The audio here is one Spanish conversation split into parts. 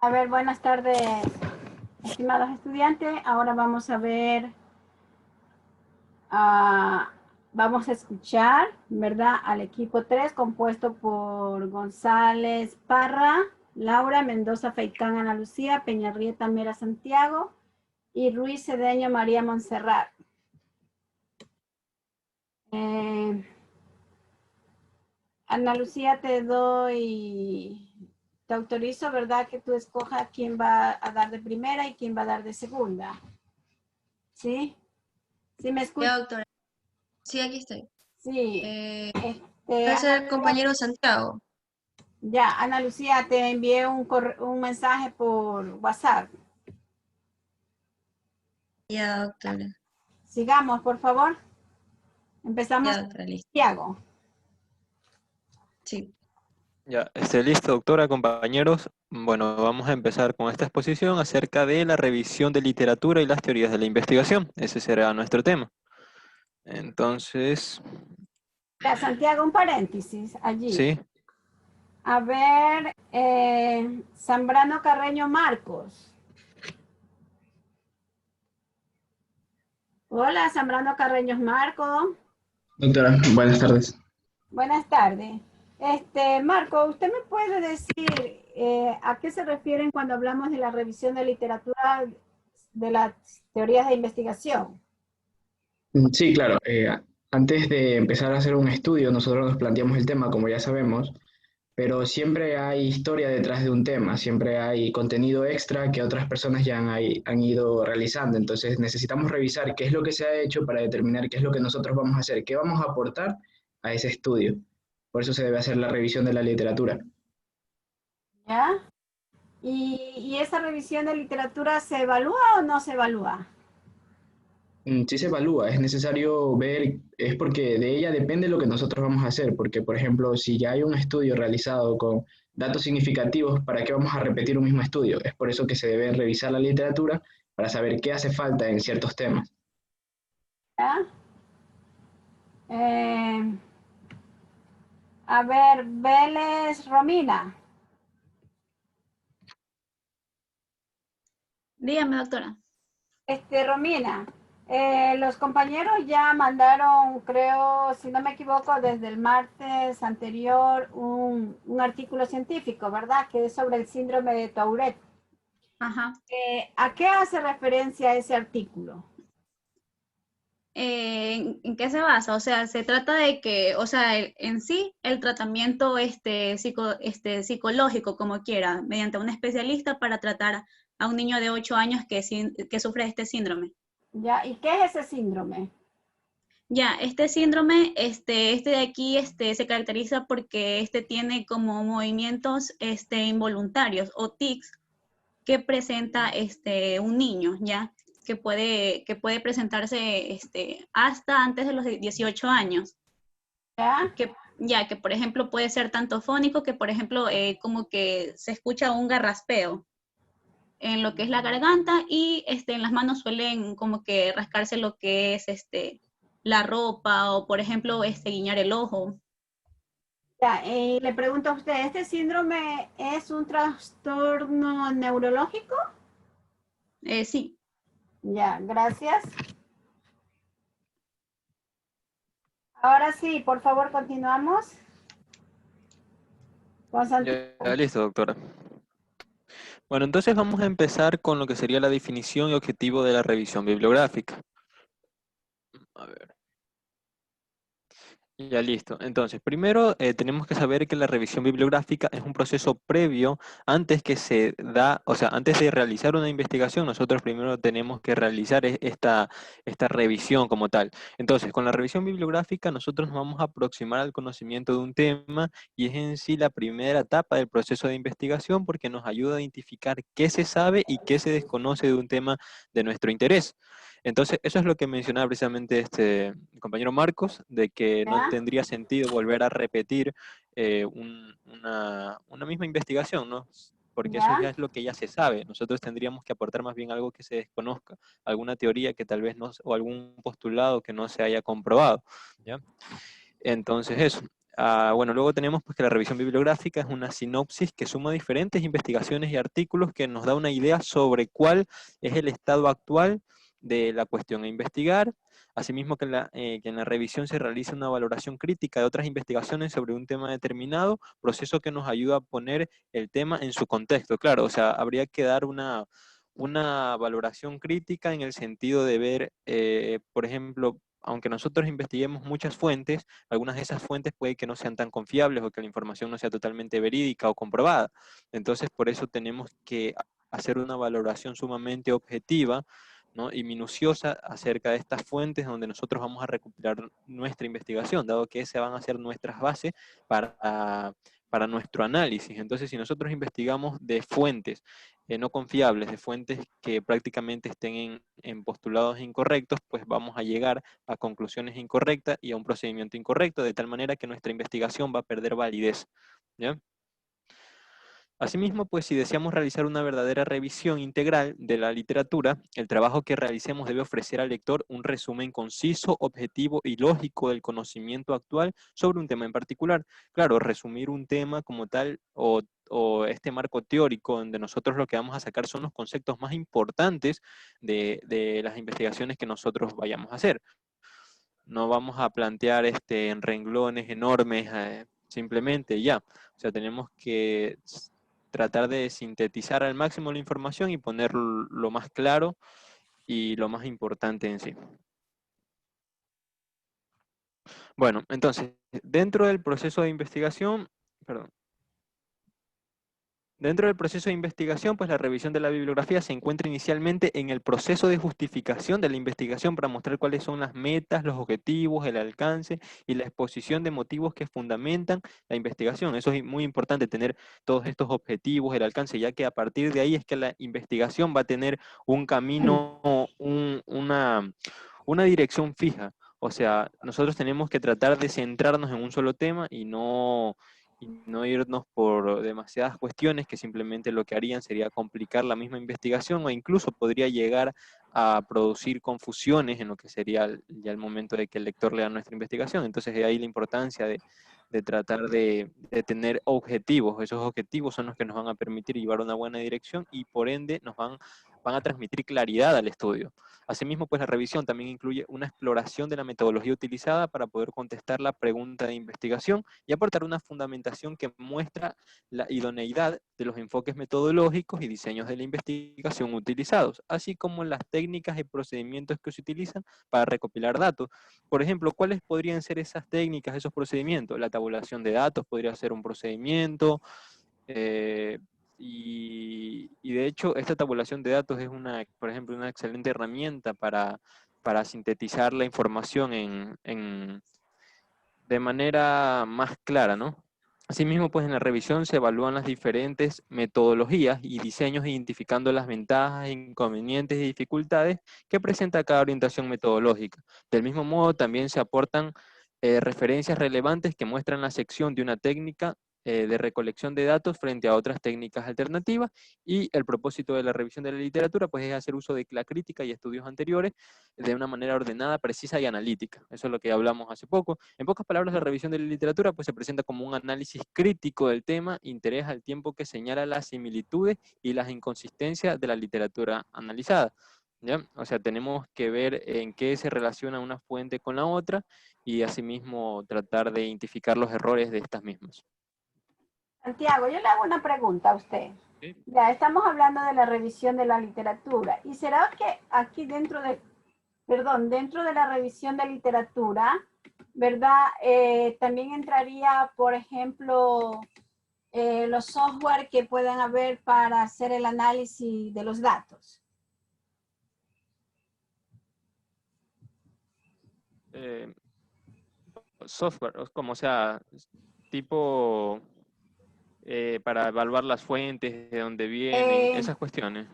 A ver, buenas tardes, estimados estudiantes. Ahora vamos a ver, vamos a escuchar, ¿verdad? Al equipo 3 compuesto por González Parra, Laura Mendoza Feicán Ana Lucía, Peñarrieta Mera Santiago y Ruiz Cedeño María Montserrat. Ana Lucía, te autorizo, ¿verdad? Que tú escojas quién va a dar de primera y quién va a dar de segunda. ¿Sí? ¿Sí me escuchas? Ya, doctora. Sí, aquí estoy. Sí. Voy a Ana ser Lucía, compañero Santiago. ya, Ana Lucía, te envié un mensaje por WhatsApp. Ya, doctora. Sigamos, por favor. Empezamos Ya, con doctora, listo. Santiago. Sí. Ya, listo, doctora, compañeros. Bueno, vamos a empezar con esta exposición acerca de la revisión de literatura y las teorías de la investigación. Ese será nuestro tema. Entonces, Ya, Santiago, un paréntesis allí. sí, A ver, Zambrano Carreño Marcos. Hola, Zambrano Carreños Marcos. Doctora, buenas tardes. Buenas tardes. Marco, ¿usted me puede decir a qué se refieren cuando hablamos de la revisión de literatura de las teorías de investigación? Sí, claro. Antes de empezar a hacer un estudio, nosotros nos planteamos el tema, como ya sabemos, pero siempre hay historia detrás de un tema, siempre hay contenido extra que otras personas ya han ido realizando. Entonces necesitamos revisar qué es lo que se ha hecho para determinar qué es lo que nosotros vamos a hacer, qué vamos a aportar a ese estudio. Por eso se debe hacer la revisión de la literatura. ¿Ya? ¿Y esa revisión de literatura se evalúa o no se evalúa? Sí se evalúa, es necesario ver, es porque de ella depende lo que nosotros vamos a hacer, porque por ejemplo, si ya hay un estudio realizado con datos significativos, ¿para qué vamos a repetir un mismo estudio? Es por eso que se debe revisar la literatura para saber qué hace falta en ciertos temas. ¿Ya? Eh, a ver, Vélez Romina. Dígame, doctora. Romina, los compañeros ya mandaron, creo, si no me equivoco, desde el martes anterior un artículo científico, ¿verdad? Que es sobre el síndrome de Tourette. Ajá. ¿A qué hace referencia ese artículo? ¿En qué se basa? O sea, se trata de que, o sea, en sí, el tratamiento psicológico, como quiera, mediante un especialista para tratar a un niño de 8 años que sufre este síndrome. ¿Ya? ¿Y qué es ese síndrome? Ya, este síndrome, este de aquí, se caracteriza porque tiene como movimientos, involuntarios o tics que presenta, un niño, ya, que puede presentarse, hasta antes de los 18 años, ¿Ya? que por ejemplo puede ser tanto fónico que, por ejemplo, como que se escucha un garraspeo en lo que es la garganta y en las manos suelen como que rascarse lo que es la ropa o por ejemplo guiñar el ojo. Ya, y le pregunto a usted, ¿este síndrome es un trastorno neurológico? Sí. Ya, gracias. Ahora sí, por favor, continuamos con ya, Santiago. listo, doctora. Bueno, entonces vamos a empezar con lo que sería la definición y objetivo de la revisión bibliográfica. A ver. Ya listo. Entonces, primero tenemos que saber que la revisión bibliográfica es un proceso previo antes que se da, o sea, antes de realizar una investigación, nosotros primero tenemos que realizar esta revisión como tal. Entonces, con la revisión bibliográfica nosotros nos vamos a aproximar al conocimiento de un tema y es en sí la primera etapa del proceso de investigación porque nos ayuda a identificar qué se sabe y qué se desconoce de un tema de nuestro interés. Entonces, eso es lo que mencionaba precisamente este compañero Marcos, de que no ¿Ya? tendría sentido volver a repetir una misma investigación, ¿no? Porque eso ¿Ya? ya es lo que ya se sabe. Nosotros tendríamos que aportar más bien algo que se desconozca, alguna teoría que tal vez no, o algún postulado que no se haya comprobado, ¿ya? Entonces, eso. Bueno, luego tenemos pues, que la revisión bibliográfica es una sinopsis que suma diferentes investigaciones y artículos que nos da una idea sobre cuál es el estado actual de la cuestión a investigar. Asimismo que en la revisión se realiza una valoración crítica de otras investigaciones sobre un tema determinado, proceso que nos ayuda a poner el tema en su contexto. Claro, o sea, habría que dar una valoración crítica en el sentido de ver, por ejemplo, aunque nosotros investiguemos muchas fuentes, algunas de esas fuentes puede que no sean tan confiables o que la información no sea totalmente verídica o comprobada. Entonces, por eso tenemos que hacer una valoración sumamente objetiva, ¿no? Y minuciosa acerca de estas fuentes donde nosotros vamos a recopilar nuestra investigación, dado que esas van a ser nuestras bases para nuestro análisis. Entonces, si nosotros investigamos de fuentes no confiables, de fuentes que prácticamente estén en postulados incorrectos, pues vamos a llegar a conclusiones incorrectas y a un procedimiento incorrecto, de tal manera que nuestra investigación va a perder validez, ¿ya? Asimismo, pues si deseamos realizar una verdadera revisión integral de la literatura, el trabajo que realicemos debe ofrecer al lector un resumen conciso, objetivo y lógico del conocimiento actual sobre un tema en particular. Claro, resumir un tema como tal o este marco teórico donde nosotros lo que vamos a sacar son los conceptos más importantes de las investigaciones que nosotros vayamos a hacer. No vamos a plantear en renglones enormes simplemente ya. O sea, tenemos que tratar de sintetizar al máximo la información y poner lo más claro y lo más importante en sí. Bueno, entonces, dentro del proceso de investigación, pues la revisión de la bibliografía se encuentra inicialmente en el proceso de justificación de la investigación para mostrar cuáles son las metas, los objetivos, el alcance y la exposición de motivos que fundamentan la investigación. Eso es muy importante, tener todos estos objetivos, el alcance, ya que a partir de ahí es que la investigación va a tener un camino, una dirección fija. O sea, nosotros tenemos que tratar de centrarnos en un solo tema y no irnos por demasiadas cuestiones que simplemente lo que harían sería complicar la misma investigación o incluso podría llegar a producir confusiones en lo que sería ya el momento de que el lector lea nuestra investigación. Entonces de ahí la importancia de tratar de tener objetivos. Esos objetivos son los que nos van a permitir llevar una buena dirección y por ende nos van a transmitir claridad al estudio. Asimismo, pues la revisión también incluye una exploración de la metodología utilizada para poder contestar la pregunta de investigación y aportar una fundamentación que muestra la idoneidad de los enfoques metodológicos y diseños de la investigación utilizados, así como las técnicas y procedimientos que se utilizan para recopilar datos. Por ejemplo, ¿cuáles podrían ser esas técnicas, esos procedimientos? La tabulación de datos podría ser un procedimiento, y de hecho, esta tabulación de datos es por ejemplo, una excelente herramienta para sintetizar la información de manera más clara, ¿no? Asimismo, pues en la revisión se evalúan las diferentes metodologías y diseños identificando las ventajas, inconvenientes y dificultades que presenta cada orientación metodológica. Del mismo modo, también se aportan referencias relevantes que muestran la sección de una técnica de recolección de datos frente a otras técnicas alternativas, y el propósito de la revisión de la literatura pues es hacer uso de la crítica y estudios anteriores de una manera ordenada, precisa y analítica. Eso es lo que hablamos hace poco. En pocas palabras, la revisión de la literatura pues se presenta como un análisis crítico del tema, interés al tiempo que señala las similitudes y las inconsistencias de la literatura analizada, ¿ya? O sea, tenemos que ver en qué se relaciona una fuente con la otra y asimismo tratar de identificar los errores de estas mismas. Santiago, yo le hago una pregunta a usted. ¿Sí? Ya estamos hablando de la revisión de la literatura. ¿Y será que aquí dentro de la revisión de literatura, ¿verdad? También entraría, por ejemplo, los software que puedan haber para hacer el análisis de los datos. Software, como sea, tipo para evaluar las fuentes, de dónde vienen, esas cuestiones.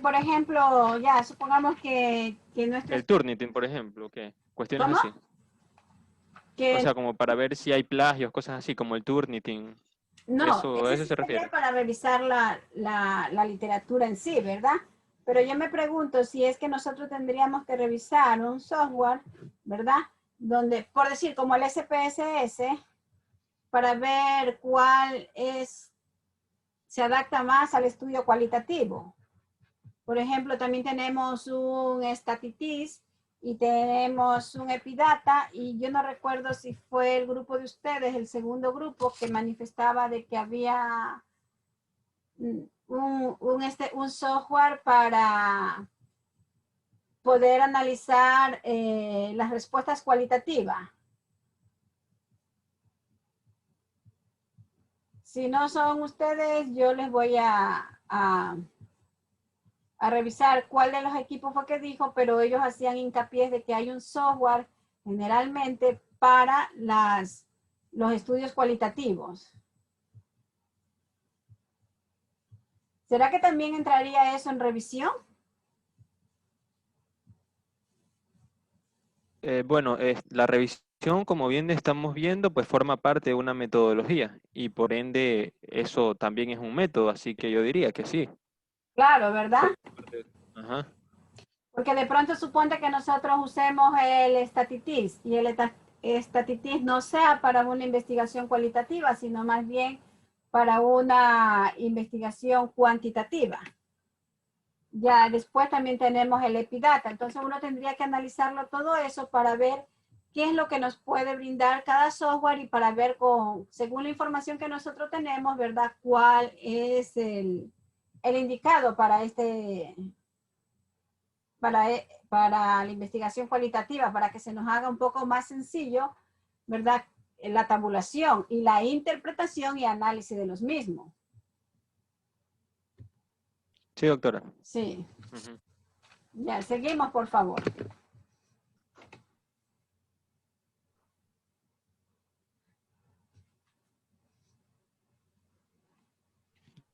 Por ejemplo, ya supongamos que nuestro... El Turnitin, por ejemplo, ¿qué? Cuestiones ¿Cómo? así. Que O sea, como para ver si hay plagios, cosas así, como el Turnitin. no, Eso ese sí se sería refiere. para revisar la literatura en sí, ¿verdad? Pero yo me pregunto si es que nosotros tendríamos que revisar un software, ¿verdad? Donde, por decir, como el SPSS, para ver cuál se adapta más al estudio cualitativo. Por ejemplo, también tenemos un estatitis y tenemos un epidata, y yo no recuerdo si fue el grupo de ustedes, el segundo grupo, que manifestaba de que había un software para poder analizar las respuestas cualitativas. Si no son ustedes, yo les voy a revisar cuál de los equipos fue que dijo, pero ellos hacían hincapié de que hay un software generalmente para los estudios cualitativos. ¿Será que también entraría eso en revisión? Bueno, la revisión, como bien estamos viendo, pues forma parte de una metodología y por ende eso también es un método, así que yo diría que sí. Claro, ¿verdad? Ajá. Porque de pronto suponte que nosotros usemos el estatitis y el estatitis no sea para una investigación cualitativa, sino más bien para una investigación cuantitativa. Ya después también tenemos el epidata, entonces uno tendría que analizarlo todo eso para ver qué es lo que nos puede brindar cada software y para ver según la información que nosotros tenemos, ¿verdad? Cuál es el indicado para para la investigación cualitativa, para que se nos haga un poco más sencillo, ¿verdad? La tabulación y la interpretación y análisis de los mismos. Sí, doctora. Sí. Ujú. Ya, seguimos, por favor.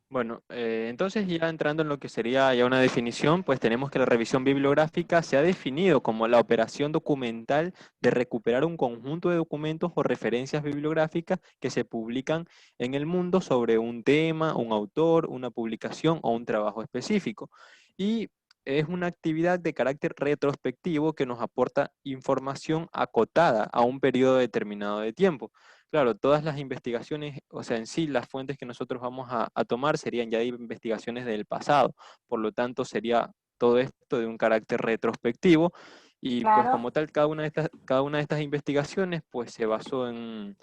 Bueno, entonces ya entrando en lo que sería ya una definición, pues tenemos que la revisión bibliográfica se ha definido como la operación documental de recuperar un conjunto de documentos o referencias bibliográficas que se publican en el mundo sobre un tema, un autor, una publicación o un trabajo específico. Y es una actividad de carácter retrospectivo que nos aporta información acotada a un periodo determinado de tiempo. Claro, todas las investigaciones, o sea, en sí las fuentes que nosotros vamos a tomar serían ya de investigaciones del pasado, por lo tanto sería todo esto de un carácter retrospectivo y pues Claro. como tal cada una de estas investigaciones pues se basó en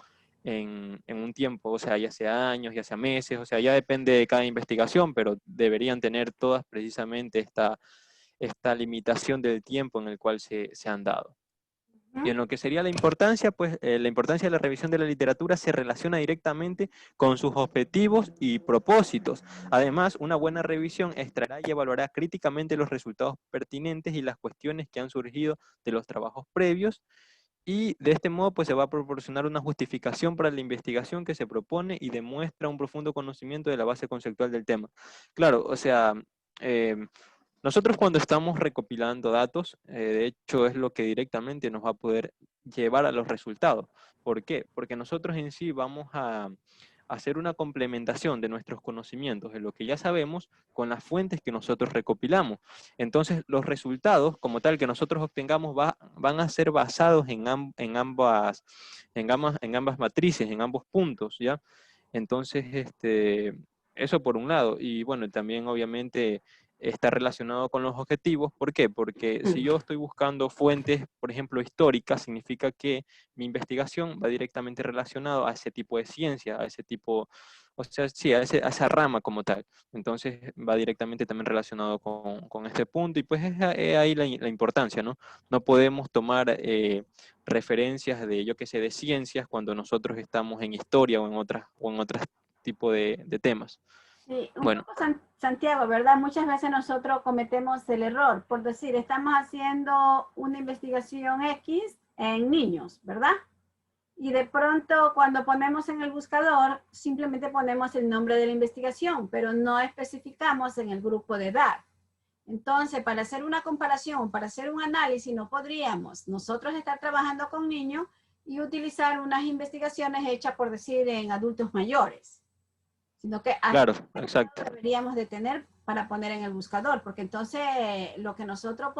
un tiempo, o sea, ya sea años, ya sea meses, o sea, ya depende de cada investigación, pero deberían tener todas precisamente esta limitación del tiempo en el cual se han dado. Y en lo que sería la importancia, pues la importancia de la revisión de la literatura se relaciona directamente con sus objetivos y propósitos. Además, una buena revisión extraerá y evaluará críticamente los resultados pertinentes y las cuestiones que han surgido de los trabajos previos. Y de este modo, pues se va a proporcionar una justificación para la investigación que se propone y demuestra un profundo conocimiento de la base conceptual del tema. Claro, o sea, nosotros cuando estamos recopilando datos, de hecho es lo que directamente nos va a poder llevar a los resultados. ¿Por qué? Porque nosotros en sí vamos a hacer una complementación de nuestros conocimientos, de lo que ya sabemos, con las fuentes que nosotros recopilamos. Entonces, los resultados, como tal, que nosotros obtengamos, van a ser basados en ambas matrices, en ambos puntos, ¿ya? Entonces, eso por un lado. Y bueno, también obviamente está relacionado con los objetivos. ¿Por qué? Porque si yo estoy buscando fuentes, por ejemplo, históricas, significa que mi investigación va directamente relacionado a ese tipo de ciencia, a ese tipo, o sea, sí, a esa rama como tal. Entonces va directamente también relacionado con este punto y pues es ahí la importancia, ¿no? No podemos tomar referencias de, yo qué sé, de ciencias cuando nosotros estamos en historia o en otros tipos de temas. Sí, un Bueno. poco Santiago, ¿verdad? Muchas veces nosotros cometemos el error, por decir, estamos haciendo una investigación X en niños, ¿verdad? Y de pronto cuando ponemos en el buscador, simplemente ponemos el nombre de la investigación, pero no especificamos en el grupo de edad. Entonces, para hacer una comparación, para hacer un análisis, no podríamos nosotros estar trabajando con niños y utilizar unas investigaciones hechas, por decir, en adultos mayores, sino que Claro, exacto. deberíamos de tener para poner en el buscador, porque entonces lo que nosotros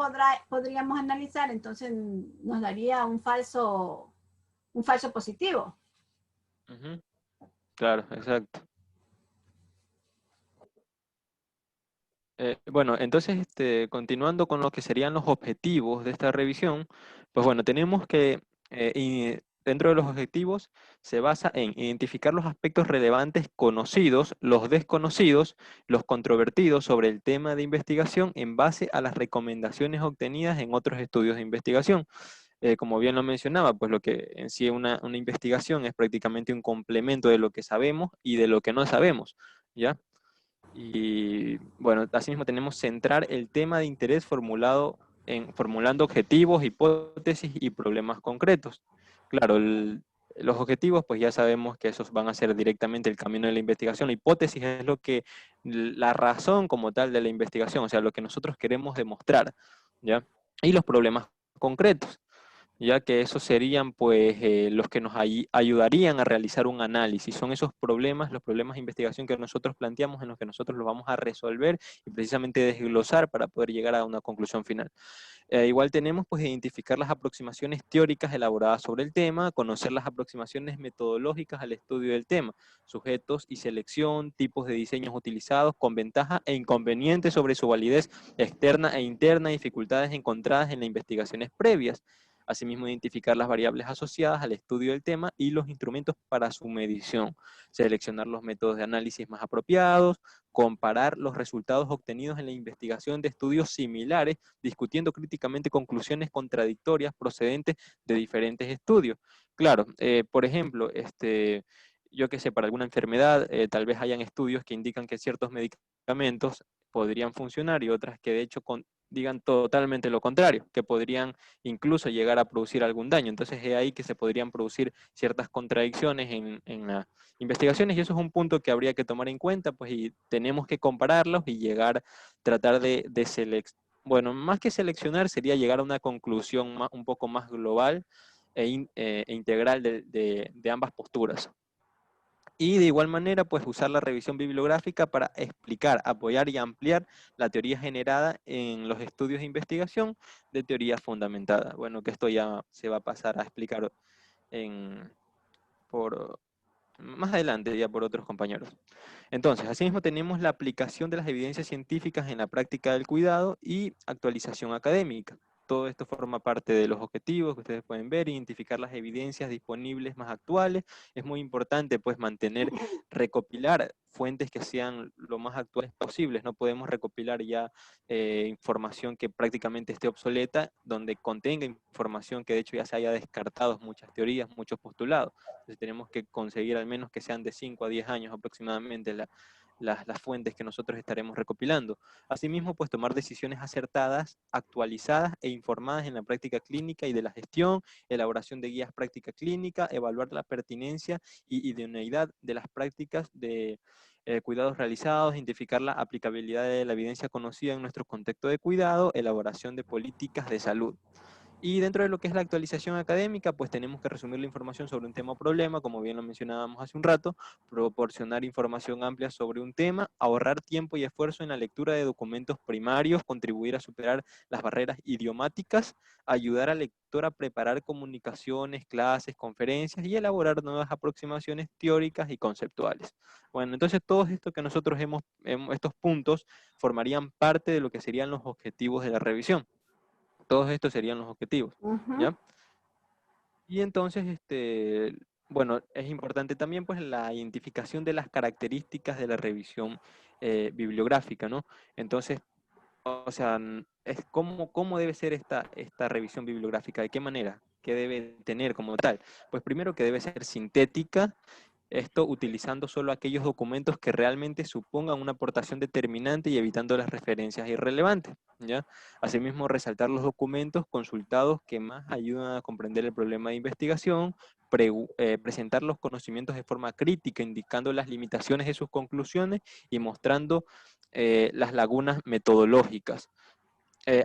podríamos analizar, entonces nos daría un falso positivo. Ujú. Claro, exacto. Bueno, entonces, continuando con lo que serían los objetivos de esta revisión, pues bueno, tenemos que, dentro de los objetivos, se basa en identificar los aspectos relevantes conocidos, los desconocidos, los controvertidos sobre el tema de investigación en base a las recomendaciones obtenidas en otros estudios de investigación. Como bien lo mencionaba, pues lo que en sí una investigación es prácticamente un complemento de lo que sabemos y de lo que no sabemos, ¿ya? Y bueno, asimismo tenemos centrar el tema de interés formulando objetivos, hipótesis y problemas concretos. Claro, los objetivos, pues ya sabemos que esos van a ser directamente el camino de la investigación. La hipótesis es la razón como tal de la investigación, o sea, lo que nosotros queremos demostrar, ¿ya? Y los problemas concretos, ya que esos serían pues los que nos ayudarían a realizar un análisis. Son esos problemas, los problemas de investigación que nosotros planteamos, en los que nosotros los vamos a resolver y precisamente desglosar para poder llegar a una conclusión final. Igual tenemos pues identificar las aproximaciones teóricas elaboradas sobre el tema, conocer las aproximaciones metodológicas al estudio del tema, sujetos y selección, tipos de diseños utilizados, con ventajas e inconvenientes sobre su validez externa e interna, dificultades encontradas en las investigaciones previas. Asimismo, identificar las variables asociadas al estudio del tema y los instrumentos para su medición, seleccionar los métodos de análisis más apropiados, comparar los resultados obtenidos en la investigación de estudios similares, discutiendo críticamente conclusiones contradictorias procedentes de diferentes estudios. Claro, por ejemplo, yo que sé, para alguna enfermedad, tal vez hayan estudios que indican que ciertos medicamentos podrían funcionar y otras que de hecho digan totalmente lo contrario, que podrían incluso llegar a producir algún daño. Entonces es ahí que se podrían producir ciertas contradicciones en las investigaciones y eso es un punto que habría que tomar en cuenta, pues y tenemos que compararlos y llegar, tratar de seleccionar. Bueno, más que seleccionar sería llegar a una conclusión un poco más global e integral de ambas posturas. Y de igual manera, pues usar la revisión bibliográfica para explicar, apoyar y ampliar la teoría generada en los estudios de investigación de teoría fundamentada. Bueno, que esto ya se va a pasar a explicar por, más adelante ya por otros compañeros. Entonces, asimismo tenemos la aplicación de las evidencias científicas en la práctica del cuidado y actualización académica. Todo esto forma parte de los objetivos que ustedes pueden ver, identificar las evidencias disponibles más actuales. Es muy importante pues recopilar fuentes que sean lo más actuales posibles. No podemos recopilar ya información que prácticamente esté obsoleta, donde contenga información que de hecho ya se haya descartado muchas teorías, muchos postulados. Entonces tenemos que conseguir al menos que sean de 5 a 10 años aproximadamente las fuentes que nosotros estaremos recopilando. Asimismo, pues tomar decisiones acertadas, actualizadas e informadas en la práctica clínica y de la gestión, elaboración de guías práctica clínica, evaluar la pertinencia y idoneidad de las prácticas de cuidados realizados, identificar la aplicabilidad de la evidencia conocida en nuestro contexto de cuidado, elaboración de políticas de salud. Y dentro de lo que es la actualización académica, pues tenemos que resumir la información sobre un tema o problema, como bien lo mencionábamos hace un rato, proporcionar información amplia sobre un tema, ahorrar tiempo y esfuerzo en la lectura de documentos primarios, contribuir a superar las barreras idiomáticas, ayudar al lector a preparar comunicaciones, clases, conferencias y elaborar nuevas aproximaciones teóricas y conceptuales. Bueno, entonces todos estos que nosotros estos puntos formarían parte de lo que serían los objetivos de la revisión. Todos estos serían los objetivos, ¿ya? Y entonces, bueno, es importante también pues la identificación de las características de la revisión bibliográfica, ¿no? Entonces, o sea, es cómo debe ser esta revisión bibliográfica, ¿de qué manera? ¿Qué debe tener como tal? Pues primero que debe ser sintética, esto utilizando solo aquellos documentos que realmente supongan una aportación determinante y evitando las referencias irrelevantes, ¿ya? Asimismo, resaltar los documentos consultados que más ayudan a comprender el problema de investigación, presentar los conocimientos de forma crítica, indicando las limitaciones de sus conclusiones y mostrando las lagunas metodológicas.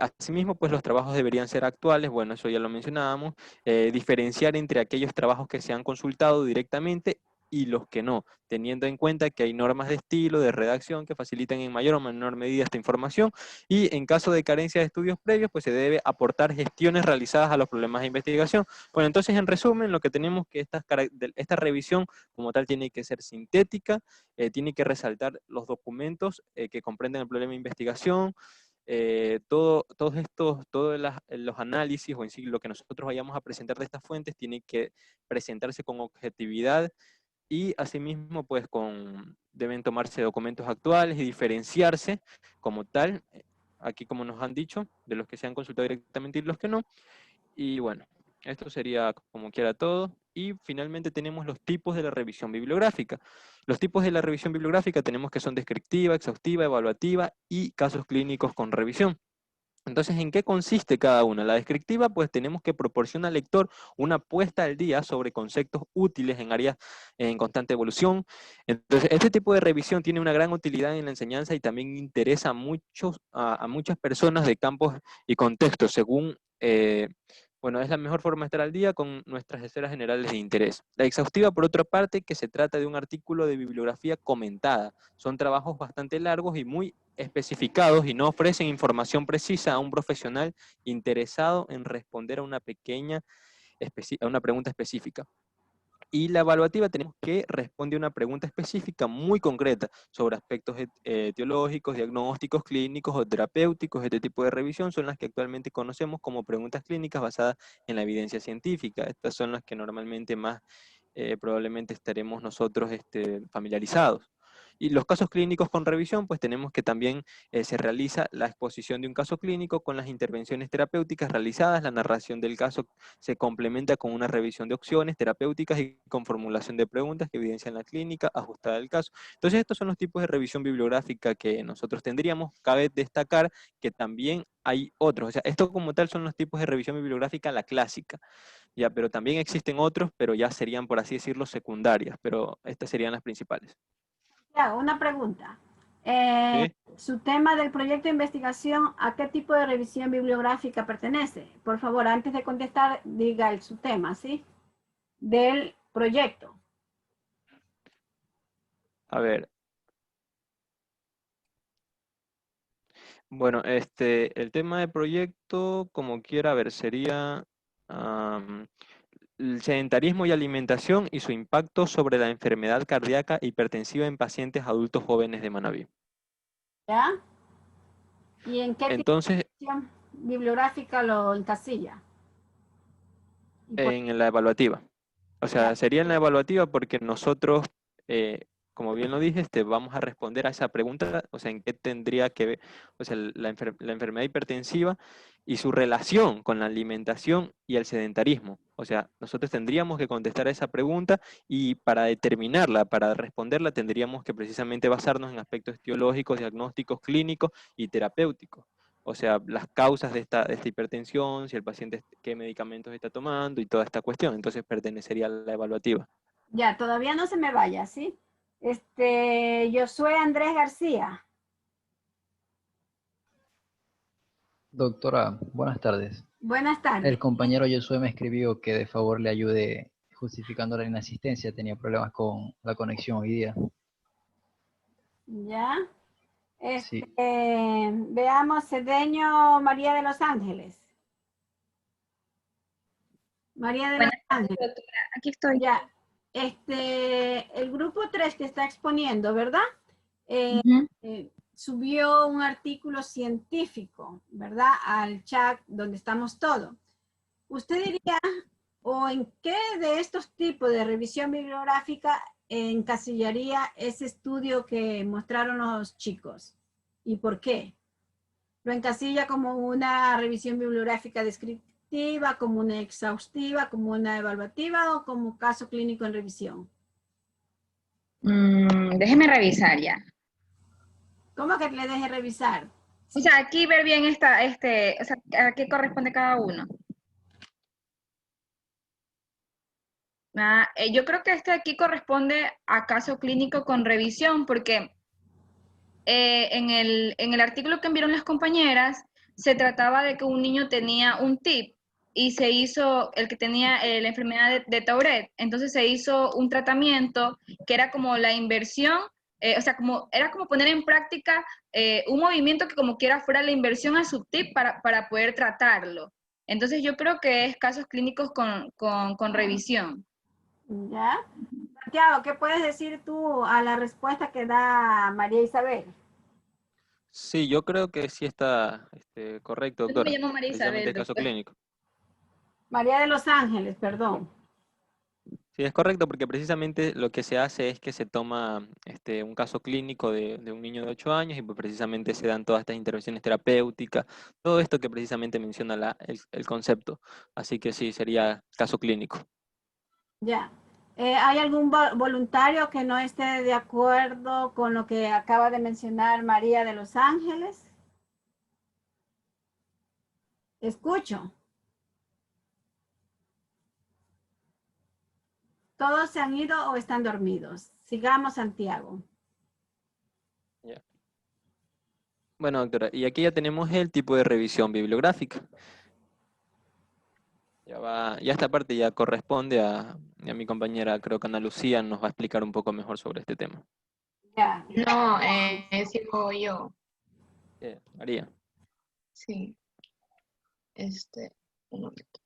Asimismo, pues los trabajos deberían ser actuales, bueno, eso ya lo mencionábamos, diferenciar entre aquellos trabajos que se han consultado directamente y los que no, teniendo en cuenta que hay normas de estilo, de redacción, que facilitan en mayor o menor medida esta información, y en caso de carencia de estudios previos, pues se debe aportar gestiones realizadas a los problemas de investigación. Bueno, entonces, en resumen, lo que tenemos que esta revisión como tal tiene que ser sintética, tiene que resaltar los documentos que comprenden el problema de investigación, todos los análisis o en sí lo que nosotros vayamos a presentar de estas fuentes tiene que presentarse con objetividad y asimismo pues deben tomarse documentos actuales y diferenciarse como tal, aquí como nos han dicho, de los que se han consultado directamente y los que no. Y bueno, esto sería como quiera todo. Y finalmente tenemos los tipos de la revisión bibliográfica. Los tipos de la revisión bibliográfica tenemos que son descriptiva, exhaustiva, evaluativa y casos clínicos con revisión. Entonces, ¿en qué consiste cada una? La descriptiva, pues tenemos que proporcionar al lector una puesta al día sobre conceptos útiles en áreas en constante evolución. Entonces, este tipo de revisión tiene una gran utilidad en la enseñanza y también interesa a muchas personas de campos y contextos, según, bueno, es la mejor forma de estar al día con nuestras esferas generales de interés. La exhaustiva, por otra parte, que se trata de un artículo de bibliografía comentada. Son trabajos bastante largos y muy especificados y no ofrecen información precisa a un profesional interesado en responder a una pregunta específica. Y la evaluativa tenemos que responde a una pregunta específica muy concreta sobre aspectos teológicos, diagnósticos, clínicos o terapéuticos. Este tipo de revisión son las que actualmente conocemos como preguntas clínicas basadas en la evidencia científica. Estas son las que normalmente más probablemente estaremos nosotros familiarizados. Y los casos clínicos con revisión, pues tenemos que también se realiza la exposición de un caso clínico con las intervenciones terapéuticas realizadas, la narración del caso se complementa con una revisión de opciones terapéuticas y con formulación de preguntas que evidencian la clínica ajustada al caso. Entonces, estos son los tipos de revisión bibliográfica que nosotros tendríamos. Cabe destacar que también hay otros, o sea, esto como tal son los tipos de revisión bibliográfica, la clásica, ya, pero también existen otros, pero ya serían, por así decirlo, secundarias, pero estas serían las principales. Ya, una pregunta. ¿Sí? Su tema del proyecto de investigación, ¿a qué tipo de revisión bibliográfica pertenece? Por favor, antes de contestar, diga su tema, ¿sí? Del proyecto. A ver. Bueno, el tema del proyecto, como quiera, a ver, sería el sedentarismo y alimentación y su impacto sobre la enfermedad cardíaca hipertensiva en pacientes adultos jóvenes de Manabí. ¿Ya? ¿Y en qué tipo Entonces, de revisión bibliográfica lo encasilla? en la evaluativa. O sea, sería en la evaluativa porque nosotros, como bien lo dije, vamos a responder a esa pregunta, o sea, en qué tendría que ver, o sea, la enfermedad hipertensiva y su relación con la alimentación y el sedentarismo. O sea, nosotros tendríamos que contestar a esa pregunta y para determinarla, para responderla, tendríamos que precisamente basarnos en aspectos teológicos, diagnósticos, clínicos y terapéuticos. O sea, las causas de esta hipertensión, si el paciente qué medicamentos está tomando y toda esta cuestión. Entonces pertenecería a la evaluativa. Ya, todavía no se me vaya, ¿sí? Josué Andrés García. Doctora, buenas tardes. Buenas tardes. El compañero Josué me escribió que de favor le ayude justificando la inasistencia. Tenía problemas con la conexión hoy día. Ya. Sí. Veamos, Cedeño María de los Ángeles. María de los Ángeles. Doctora, aquí estoy. Ya. El grupo 3 que está exponiendo, ¿verdad? Subió un artículo científico, ¿verdad? Al chat donde estamos todos. ¿Usted diría, o en qué de estos tipos de revisión bibliográfica encasillaría ese estudio que mostraron los chicos? ¿Y por qué? ¿Lo encasilla como una revisión bibliográfica descriptiva, como una exhaustiva, como una evaluativa o como caso clínico en revisión? Déjeme revisar ya. ¿Cómo que le deje revisar? O sea, aquí ver bien o sea, a qué corresponde cada uno. Yo creo que aquí corresponde a caso clínico con revisión, porque en el artículo que enviaron las compañeras, se trataba de que un niño tenía un TIP, y se hizo, el que tenía la enfermedad de Tourette, entonces se hizo un tratamiento que era como la inversión, o sea, era como poner en práctica un movimiento que como quiera fuera la inversión a su tip para poder tratarlo. Entonces yo creo que es casos clínicos con revisión. ¿Ya? Santiago, ¿qué puedes decir tú a la respuesta que da María Isabel? Sí, yo creo que sí está correcto, Yo no me doctora. llamo María Precisamente Isabel, el caso doctor. clínico. María de los Ángeles, perdón. Sí, es correcto porque precisamente lo que se hace es que se toma un caso clínico de un niño de 8 años y pues precisamente se dan todas estas intervenciones terapéuticas, todo esto que precisamente menciona el concepto. Así que sí, sería caso clínico. Ya. ¿Hay algún voluntario que no esté de acuerdo con lo que acaba de mencionar María de los Ángeles? Escucho. ¿Todos se han ido o están dormidos? Sigamos, Santiago. Ya. Bueno, doctora, y aquí ya tenemos el tipo de revisión bibliográfica. Ya esta parte ya corresponde a mi compañera, creo que Ana Lucía nos va a explicar un poco mejor sobre este tema. Ya. No, sigo yo. María. Sí, un momento.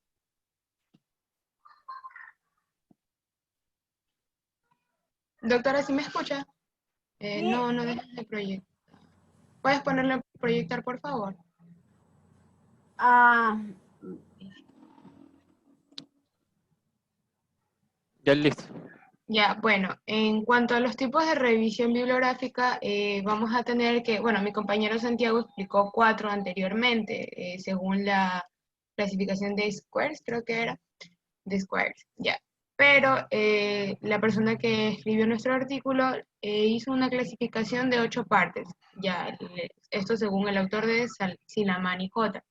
Doctora, ¿sí me escucha? Sí. No dejes de proyectar. ¿Puedes ponerle proyectar, por favor? Ah, Ya listo. Ya, bueno, en cuanto a los tipos de revisión bibliográfica, vamos a tener que, bueno, mi compañero Santiago explicó 4 anteriormente, según la clasificación de Squares, creo que era, de Squares, ya. Pero la persona que escribió nuestro artículo hizo una clasificación de 8 partes, ya, esto según el autor de Silamani J.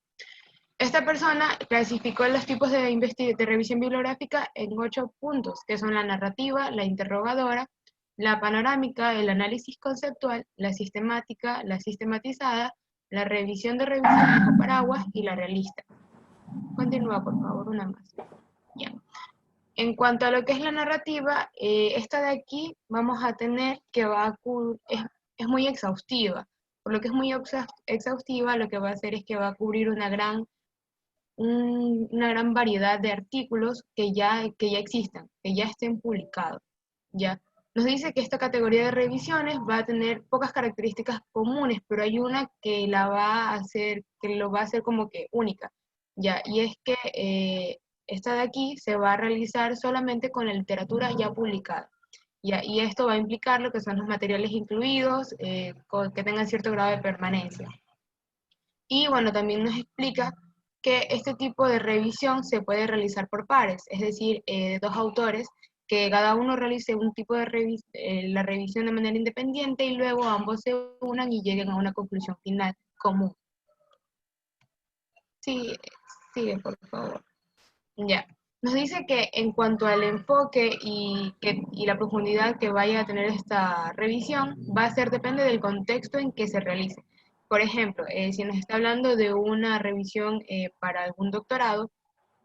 Esta persona clasificó los tipos de revisión bibliográfica en 8 puntos, que son la narrativa, la interrogadora, la panorámica, el análisis conceptual, la sistemática, la sistematizada, la revisión de revisiones o paraguas y la realista. Continúa, por favor, una más. Ya. En cuanto a lo que es la narrativa, esta de aquí vamos a tener que es muy exhaustiva. Por lo que es muy exhaustiva, lo que va a hacer es que va a cubrir una gran variedad de artículos que ya existan, que ya estén publicados. ¿Ya? Nos dice que esta categoría de revisiones va a tener pocas características comunes, pero hay una que lo va a hacer como que única, ¿ya? Y es que esta de aquí se va a realizar solamente con la literatura ya publicada. ¿Ya? Y esto va a implicar lo que son los materiales incluidos, que tengan cierto grado de permanencia. Y bueno, también nos explica que este tipo de revisión se puede realizar por pares, es decir, dos autores que cada uno realice un tipo de la revisión de manera independiente y luego ambos se unan y lleguen a una conclusión final común. Sí, sigue, por favor. Ya. Nos dice que en cuanto al enfoque y la profundidad que vaya a tener esta revisión, depende del contexto en que se realice. Por ejemplo, si nos está hablando de una revisión para algún doctorado,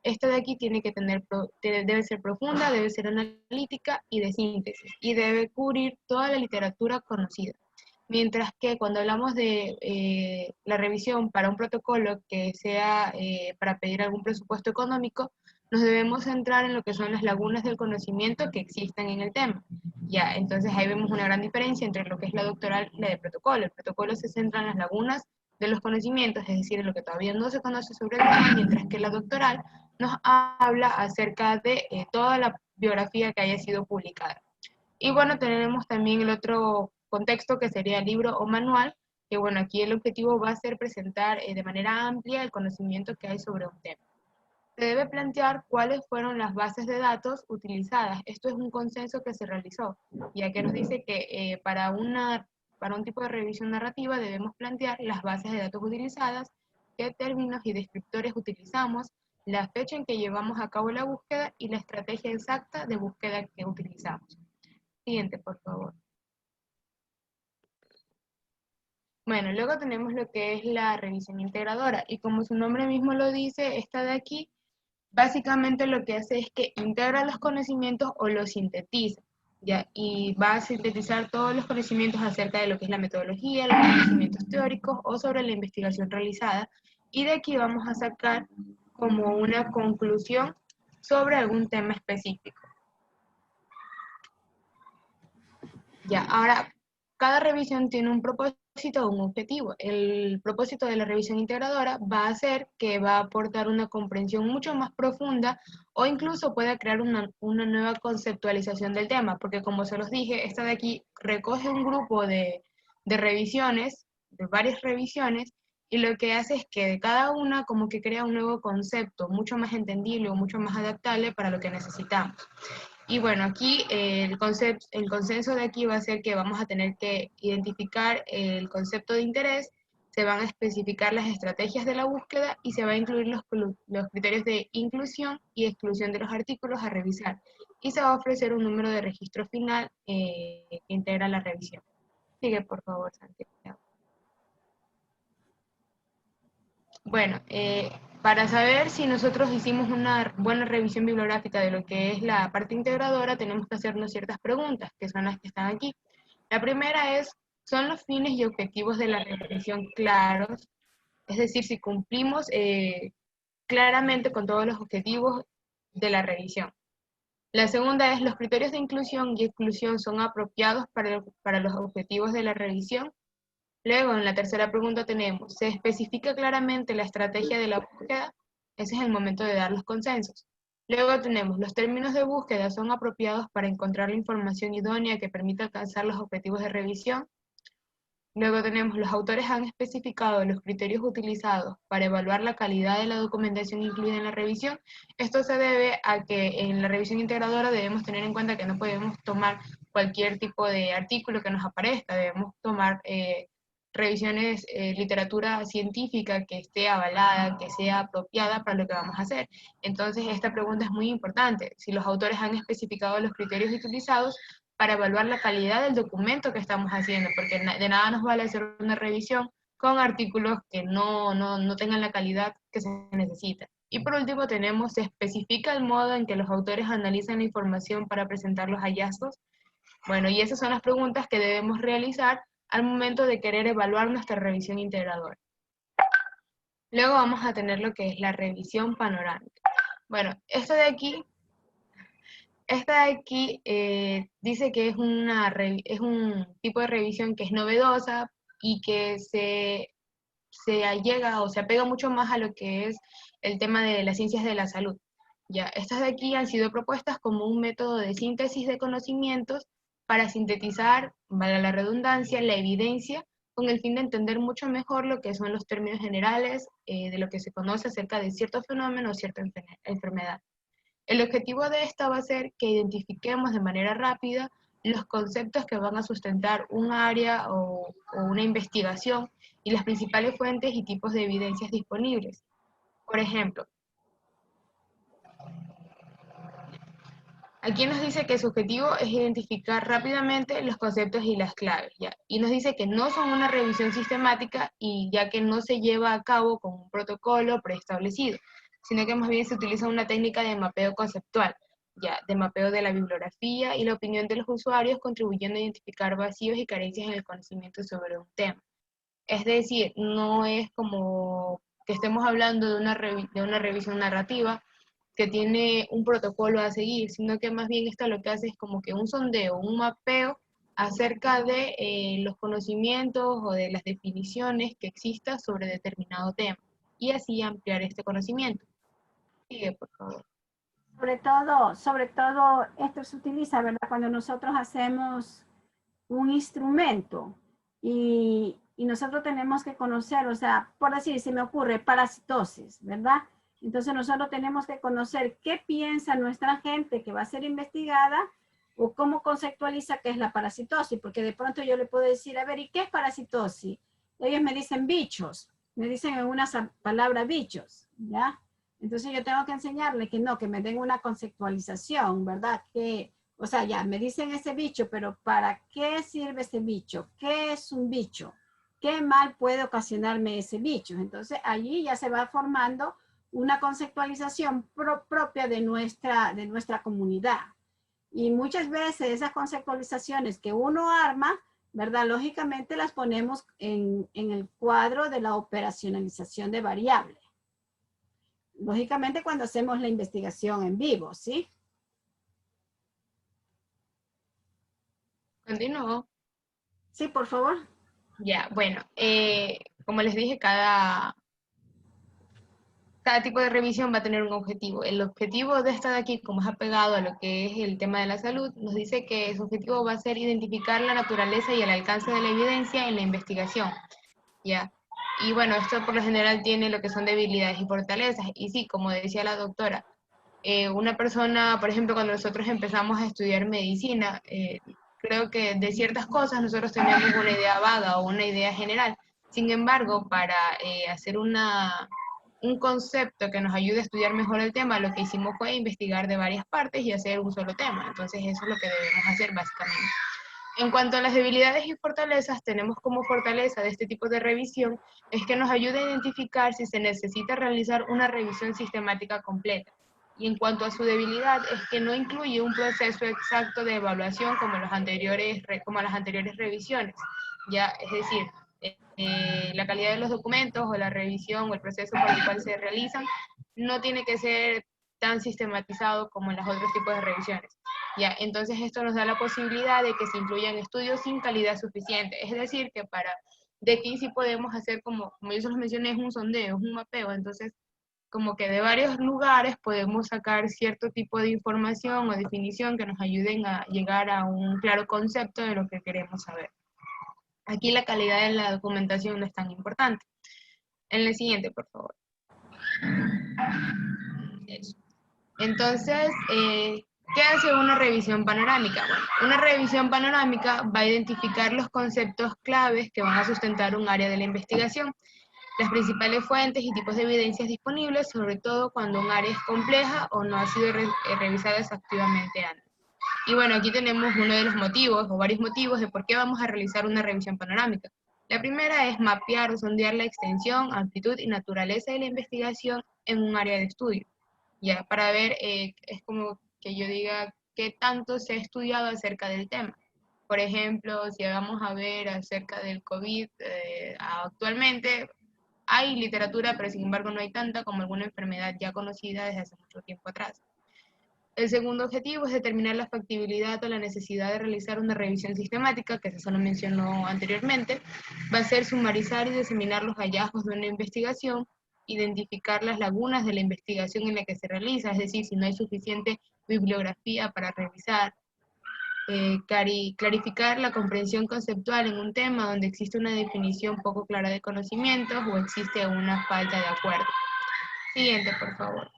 esta de aquí debe ser profunda, debe ser analítica y de síntesis, y debe cubrir toda la literatura conocida. Mientras que cuando hablamos de la revisión para un protocolo que sea para pedir algún presupuesto económico, nos debemos centrar en lo que son las lagunas del conocimiento que existan en el tema. Ya, entonces ahí vemos una gran diferencia entre lo que es la doctoral y la de protocolo. El protocolo se centra en las lagunas de los conocimientos, es decir, en lo que todavía no se conoce sobre el tema, mientras que la doctoral nos habla acerca de toda la biografía que haya sido publicada. Y bueno, tenemos también el otro contexto que sería libro o manual, que bueno, aquí el objetivo va a ser presentar de manera amplia el conocimiento que hay sobre un tema. Se debe plantear cuáles fueron las bases de datos utilizadas. Esto es un consenso que se realizó, ya que nos dice que para un tipo de revisión narrativa debemos plantear las bases de datos utilizadas, qué términos y descriptores utilizamos, la fecha en que llevamos a cabo la búsqueda y la estrategia exacta de búsqueda que utilizamos. Siguiente, por favor. Bueno, luego tenemos lo que es la revisión integradora, y como su nombre mismo lo dice, esta de aquí Básicamente lo que hace es que integra los conocimientos o los sintetiza, ¿ya? Y va a sintetizar todos los conocimientos acerca de lo que es la metodología, los conocimientos teóricos o sobre la investigación realizada, y de aquí vamos a sacar como una conclusión sobre algún tema específico. Ya, ahora, cada revisión tiene un propósito o un objetivo. El propósito de la revisión integradora va a ser que va a aportar una comprensión mucho más profunda o incluso pueda crear una nueva conceptualización del tema, porque como se los dije, esta de aquí recoge un grupo de revisiones, de varias revisiones, y lo que hace es que de cada una como que crea un nuevo concepto, mucho más entendible o mucho más adaptable para lo que necesitamos. Y bueno, aquí el consenso de aquí va a ser que vamos a tener que identificar el concepto de interés, se van a especificar las estrategias de la búsqueda y se va a incluir los criterios de inclusión y exclusión de los artículos a revisar. Y se va a ofrecer un número de registro final que integra la revisión. Sigue, por favor, Santiago. Bueno, para saber si nosotros hicimos una buena revisión bibliográfica de lo que es la parte integradora, tenemos que hacernos ciertas preguntas, que son las que están aquí. La primera es, ¿son los fines y objetivos de la revisión claros? Es decir, si cumplimos claramente con todos los objetivos de la revisión. La segunda es, ¿los criterios de inclusión y exclusión son apropiados para los objetivos de la revisión? Luego, en la tercera pregunta tenemos, ¿se especifica claramente la estrategia de la búsqueda? Ese es el momento de dar los consensos. Luego tenemos, ¿los términos de búsqueda son apropiados para encontrar la información idónea que permita alcanzar los objetivos de revisión? Luego tenemos, los autores han especificado los criterios utilizados para evaluar la calidad de la documentación incluida en la revisión. Esto se debe a que en la revisión integradora debemos tener en cuenta que no podemos tomar cualquier tipo de artículo que nos aparezca, debemos tomar revisiones, literatura científica que esté avalada, que sea apropiada para lo que vamos a hacer. Entonces, esta pregunta es muy importante. Si los autores han especificado los criterios utilizados para evaluar la calidad del documento que estamos haciendo, porque de nada nos vale hacer una revisión con artículos que no tengan la calidad que se necesita. Y por último tenemos, se especifica el modo en que los autores analizan la información para presentar los hallazgos. Bueno, y esas son las preguntas que debemos realizar al momento de querer evaluar nuestra revisión integradora. Luego vamos a tener lo que es la revisión panorámica. Bueno, esta de aquí dice que es un tipo de revisión que es novedosa y que se allega o se apega mucho más a lo que es el tema de las ciencias de la salud. Ya, estas de aquí han sido propuestas como un método de síntesis de conocimientos para sintetizar, valga la redundancia, la evidencia, con el fin de entender mucho mejor lo que son los términos generales de lo que se conoce acerca de cierto fenómeno o cierta enfermedad. El objetivo de esta va a ser que identifiquemos de manera rápida los conceptos que van a sustentar un área o una investigación y las principales fuentes y tipos de evidencias disponibles. Por ejemplo, aquí nos dice que su objetivo es identificar rápidamente los conceptos y las claves, ¿ya? Y nos dice que no son una revisión sistemática y ya que no se lleva a cabo con un protocolo preestablecido, sino que más bien se utiliza una técnica de mapeo conceptual, ya, de mapeo de la bibliografía y la opinión de los usuarios, contribuyendo a identificar vacíos y carencias en el conocimiento sobre un tema. Es decir, no es como que estemos hablando de una revisión narrativa que tiene un protocolo a seguir, sino que más bien esto lo que hace es como que un sondeo, un mapeo acerca de los conocimientos o de las definiciones que exista sobre determinado tema, y así ampliar este conocimiento. Sigue, por favor. Sobre todo, esto se utiliza, ¿verdad? Cuando nosotros hacemos un instrumento y nosotros tenemos que conocer, o sea, por decir, se me ocurre parasitosis, ¿verdad? Entonces nosotros tenemos que conocer qué piensa nuestra gente que va a ser investigada o cómo conceptualiza qué es la parasitosis, porque de pronto yo le puedo decir, a ver, ¿y qué es parasitosis? Ellos me dicen bichos, me dicen en una palabra bichos, ¿ya? Entonces yo tengo que enseñarle que no, que me den una conceptualización, ¿verdad? Que, o sea, ya, me dicen ese bicho, pero ¿para qué sirve ese bicho? ¿Qué es un bicho? ¿Qué mal puede ocasionarme ese bicho? Entonces allí ya se va formando una conceptualización propia de nuestra comunidad. Y muchas veces esas conceptualizaciones que uno arma, ¿verdad? Lógicamente las ponemos en el cuadro de la operacionalización de variables. Lógicamente cuando hacemos la investigación en vivo, ¿sí? Continúo. Sí, por favor. Ya, bueno, como les dije, cada tipo de revisión va a tener un objetivo. El objetivo de esta de aquí, como es apegado a lo que es el tema de la salud, nos dice que su objetivo va a ser identificar la naturaleza y el alcance de la evidencia en la investigación. ¿Ya? Y bueno, esto por lo general tiene lo que son debilidades y fortalezas. Y sí, como decía la doctora, una persona, por ejemplo, cuando nosotros empezamos a estudiar medicina, creo que de ciertas cosas nosotros teníamos una idea vaga o una idea general. Sin embargo, para hacer un concepto que nos ayude a estudiar mejor el tema, lo que hicimos fue investigar de varias partes y hacer un solo tema. Entonces eso es lo que debemos hacer básicamente. En cuanto a las debilidades y fortalezas, tenemos como fortaleza de este tipo de revisión es que nos ayuda a identificar si se necesita realizar una revisión sistemática completa. Y en cuanto a su debilidad, es que no incluye un proceso exacto de evaluación como las anteriores revisiones. Ya, es decir, la calidad de los documentos o la revisión o el proceso por el cual se realizan no tiene que ser tan sistematizado como en los otros tipos de revisiones. Ya, entonces esto nos da la posibilidad de que se incluyan estudios sin calidad suficiente. Es decir, que de aquí sí podemos hacer como yo se los mencioné, es un sondeo, es un mapeo. Entonces, como que de varios lugares podemos sacar cierto tipo de información o definición que nos ayuden a llegar a un claro concepto de lo que queremos saber. Aquí la calidad de la documentación no es tan importante. En el siguiente, por favor. Eso. Entonces, ¿qué hace una revisión panorámica? Bueno, una revisión panorámica va a identificar los conceptos claves que van a sustentar un área de la investigación, las principales fuentes y tipos de evidencias disponibles, sobre todo cuando un área es compleja o no ha sido revisada exhaustivamente antes. Y bueno, aquí tenemos uno de los motivos, o varios motivos, de por qué vamos a realizar una revisión panorámica. La primera es mapear o sondear la extensión, amplitud y naturaleza de la investigación en un área de estudio. Ya, para ver, es como que yo diga qué tanto se ha estudiado acerca del tema. Por ejemplo, si vamos a ver acerca del COVID, actualmente hay literatura, pero sin embargo no hay tanta como alguna enfermedad ya conocida desde hace mucho tiempo atrás. El segundo objetivo es determinar la factibilidad o la necesidad de realizar una revisión sistemática, que eso lo mencionó anteriormente. Va a ser sumarizar y diseminar los hallazgos de una investigación, identificar las lagunas de la investigación en la que se realiza, es decir, si no hay suficiente bibliografía para revisar, clarificar la comprensión conceptual en un tema donde existe una definición poco clara de conocimientos o existe una falta de acuerdo. Siguiente, por favor.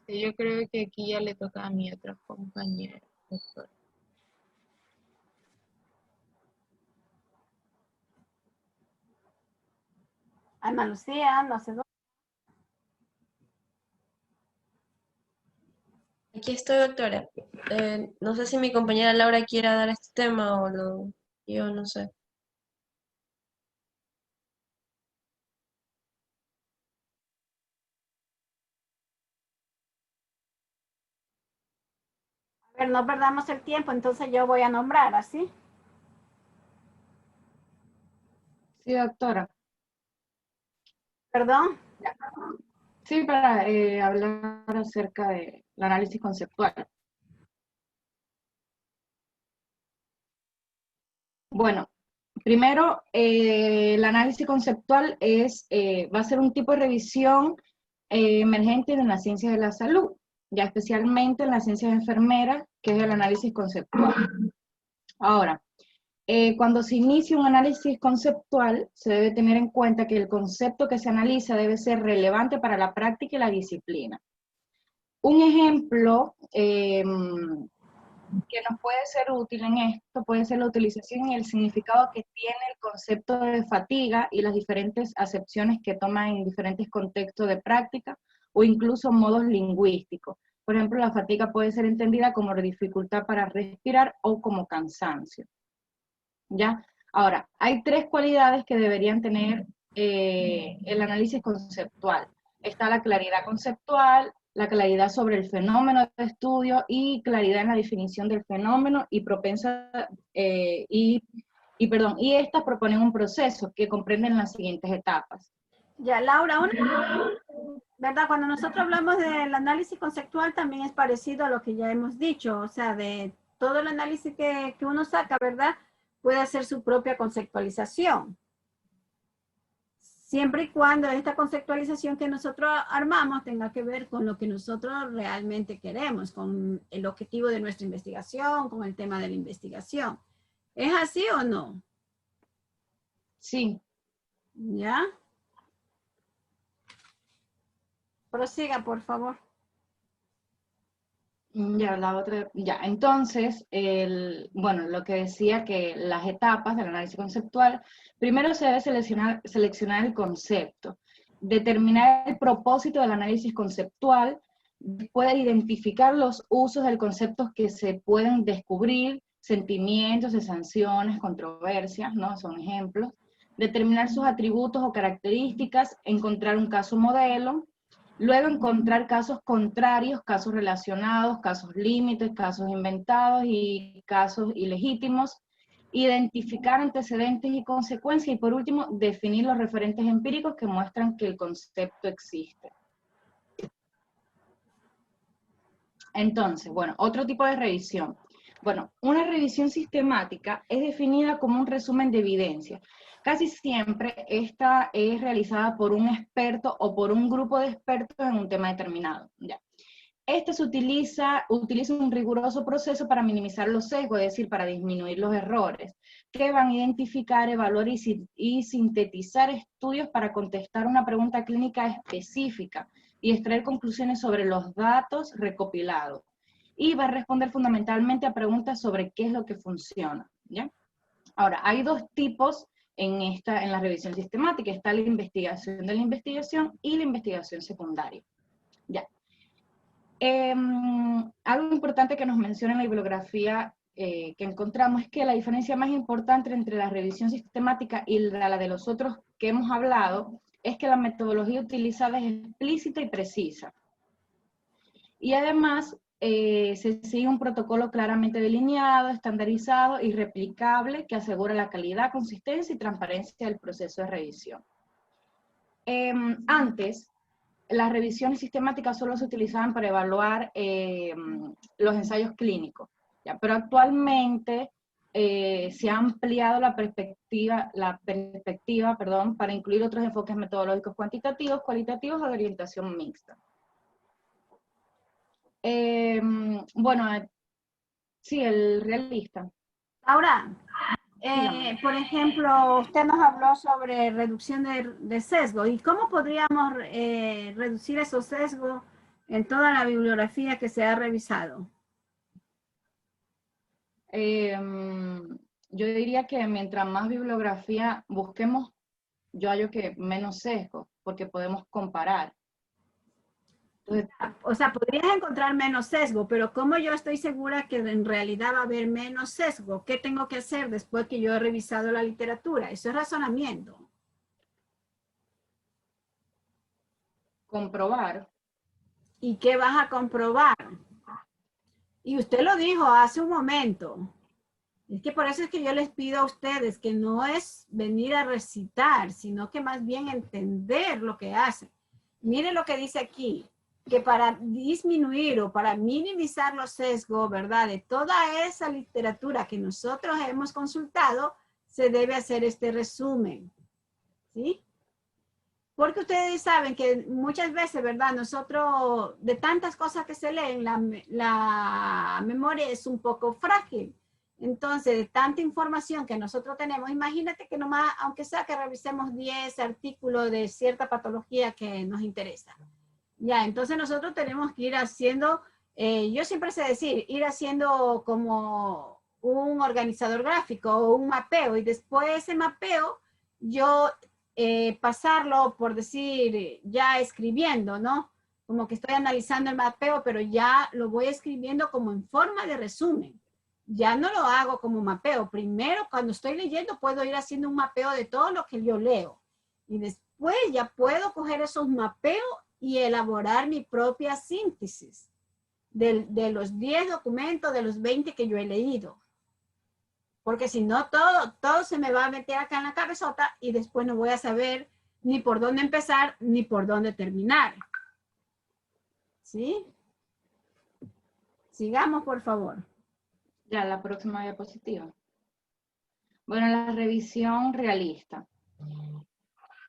Yo creo que aquí ya le toca a mi otra compañera, doctora. Ana Lucía, no sé dónde. Aquí estoy, doctora. No sé si mi compañera Laura quiera dar este tema o no. Yo no sé. A ver, no perdamos el tiempo, entonces yo voy a nombrar, ¿así? Sí, doctora. ¿Perdón? Sí, para hablar acerca del análisis conceptual. Bueno, primero, el análisis conceptual va a ser un tipo de revisión emergente en la ciencia de la salud, ya especialmente en las ciencias enfermeras, que es el análisis conceptual. Ahora, cuando se inicia un análisis conceptual, se debe tener en cuenta que el concepto que se analiza debe ser relevante para la práctica y la disciplina. Un ejemplo que nos puede ser útil en esto puede ser la utilización y el significado que tiene el concepto de fatiga y las diferentes acepciones que toma en diferentes contextos de práctica o incluso modos lingüísticos. Por ejemplo, la fatiga puede ser entendida como dificultad para respirar o como cansancio. ¿Ya? Ahora, hay tres cualidades que deberían tener el análisis conceptual. Está la claridad conceptual, la claridad sobre el fenómeno de estudio y claridad en la definición del fenómeno y y estas proponen un proceso que comprenden las siguientes etapas. Ya, Laura, ¿verdad? Cuando nosotros hablamos del análisis conceptual también es parecido a lo que ya hemos dicho, o sea, de todo el análisis que uno saca, ¿verdad? Puede hacer su propia conceptualización. Siempre y cuando esta conceptualización que nosotros armamos tenga que ver con lo que nosotros realmente queremos, con el objetivo de nuestra investigación, con el tema de la investigación. ¿Es así o no? Sí. ¿Ya? Prosiga, por favor. Ya, entonces, bueno, lo que decía que las etapas del análisis conceptual, primero se debe seleccionar el concepto, determinar el propósito del análisis conceptual, después identificar los usos del concepto que se pueden descubrir, sentimientos, sanciones, controversias, ¿no? Son ejemplos, determinar sus atributos o características, encontrar un caso modelo, luego encontrar casos contrarios, casos relacionados, casos límites, casos inventados y casos ilegítimos, identificar antecedentes y consecuencias y por último definir los referentes empíricos que muestran que el concepto existe. Entonces, bueno, otro tipo de revisión. Bueno, una revisión sistemática es definida como un resumen de evidencia. Casi siempre esta es realizada por un experto o por un grupo de expertos en un tema determinado. Ya. Este se utiliza un riguroso proceso para minimizar los sesgos, es decir, para disminuir los errores, que van a identificar, evaluar y sintetizar estudios para contestar una pregunta clínica específica y extraer conclusiones sobre los datos recopilados. Y va a responder fundamentalmente a preguntas sobre qué es lo que funciona, ¿ya? Ahora, hay dos tipos en la revisión sistemática. Está la investigación de la investigación y la investigación secundaria, ¿ya? Algo importante que nos menciona en la bibliografía que encontramos es que la diferencia más importante entre la revisión sistemática y la de los otros que hemos hablado es que la metodología utilizada es explícita y precisa. Y además se sigue un protocolo claramente delineado, estandarizado y replicable que asegura la calidad, consistencia y transparencia del proceso de revisión. Antes, las revisiones sistemáticas solo se utilizaban para evaluar los ensayos clínicos, ¿ya? Pero actualmente se ha ampliado la perspectiva, para incluir otros enfoques metodológicos cuantitativos, cualitativos o de orientación mixta. Bueno, sí, el realista. Ahora, por ejemplo, usted nos habló sobre reducción de sesgo. ¿Y cómo podríamos reducir esos sesgos en toda la bibliografía que se ha revisado? Yo diría que mientras más bibliografía busquemos, yo hallo que menos sesgo, porque podemos comparar. Entonces, o sea, podrías encontrar menos sesgo, pero ¿cómo yo estoy segura que en realidad va a haber menos sesgo? ¿Qué tengo que hacer después que yo he revisado la literatura? Eso es razonamiento. Comprobar. ¿Y qué vas a comprobar? Y usted lo dijo hace un momento. Es que por eso es que yo les pido a ustedes que no es venir a recitar, sino que más bien entender lo que hacen. Miren lo que dice aquí, que para disminuir o para minimizar los sesgos, ¿verdad? De toda esa literatura que nosotros hemos consultado, se debe hacer este resumen, ¿sí? Porque ustedes saben que muchas veces, ¿verdad? Nosotros, de tantas cosas que se leen, la memoria es un poco frágil. Entonces, de tanta información que nosotros tenemos, imagínate que nomás, aunque sea que revisemos 10 artículos de cierta patología que nos interesa. Ya, entonces nosotros tenemos que ir haciendo, yo siempre sé decir, ir haciendo como un organizador gráfico o un mapeo, y después ese mapeo yo pasarlo, por decir, ya escribiendo, ¿no? Como que estoy analizando el mapeo, pero ya lo voy escribiendo como en forma de resumen. Ya no lo hago como mapeo. Primero, cuando estoy leyendo, puedo ir haciendo un mapeo de todo lo que yo leo. Y después ya puedo coger esos mapeos y elaborar mi propia síntesis de los 10 documentos, de los 20 que yo he leído. Porque si no, todo se me va a meter acá en la cabezota y después no voy a saber ni por dónde empezar ni por dónde terminar. ¿Sí? Sigamos, por favor. Ya, la próxima diapositiva. Bueno, la revisión realista.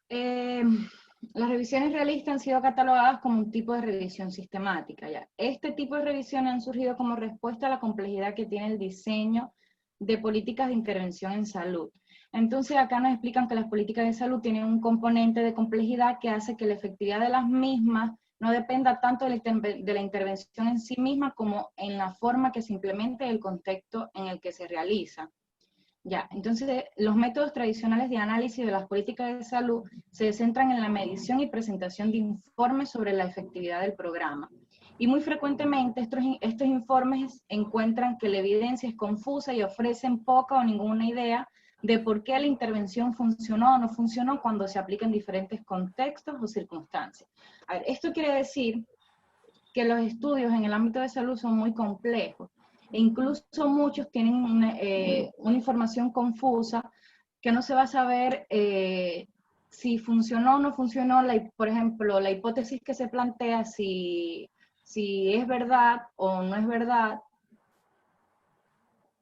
Las revisiones realistas han sido catalogadas como un tipo de revisión sistemática. ¿Ya? Este tipo de revisiones han surgido como respuesta a la complejidad que tiene el diseño de políticas de intervención en salud. Entonces acá nos explican que las políticas de salud tienen un componente de complejidad que hace que la efectividad de las mismas no dependa tanto de la intervención en sí misma como en la forma que se implemente y el contexto en el que se realiza. Ya, entonces los métodos tradicionales de análisis de las políticas de salud se centran en la medición y presentación de informes sobre la efectividad del programa. Y muy frecuentemente estos informes encuentran que la evidencia es confusa y ofrecen poca o ninguna idea de por qué la intervención funcionó o no funcionó cuando se aplica en diferentes contextos o circunstancias. A ver, esto quiere decir que los estudios en el ámbito de salud son muy complejos. E incluso muchos tienen una información confusa que no se va a saber si funcionó o no funcionó, por ejemplo, la hipótesis que se plantea, si es verdad o no es verdad.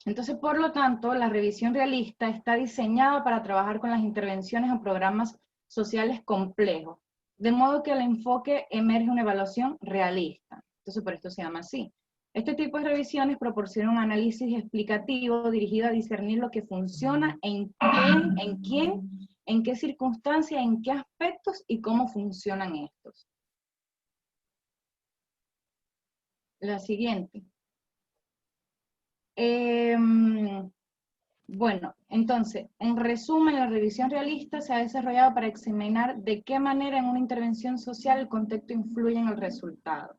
Entonces, por lo tanto, la revisión realista está diseñada para trabajar con las intervenciones en programas sociales complejos, de modo que el enfoque emerge una evaluación realista. Entonces, por esto se llama así. Este tipo de revisiones proporciona un análisis explicativo dirigido a discernir lo que funciona, en quién, en qué circunstancias, en qué aspectos y cómo funcionan estos. La siguiente. Bueno, entonces, en resumen, la revisión realista se ha desarrollado para examinar de qué manera en una intervención social el contexto influye en el resultado.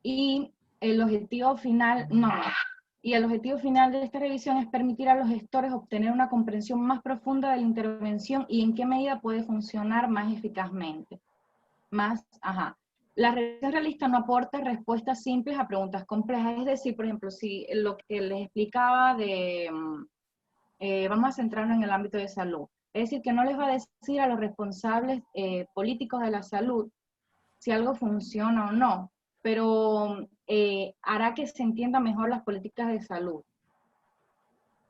Y el objetivo final, el objetivo final de esta revisión es permitir a los gestores obtener una comprensión más profunda de la intervención y en qué medida puede funcionar más eficazmente. La revisión realista no aporta respuestas simples a preguntas complejas, es decir, por ejemplo, si lo que les explicaba vamos a centrarnos en el ámbito de salud, es decir, que no les va a decir a los responsables políticos de la salud si algo funciona o no, pero hará que se entienda mejor las políticas de salud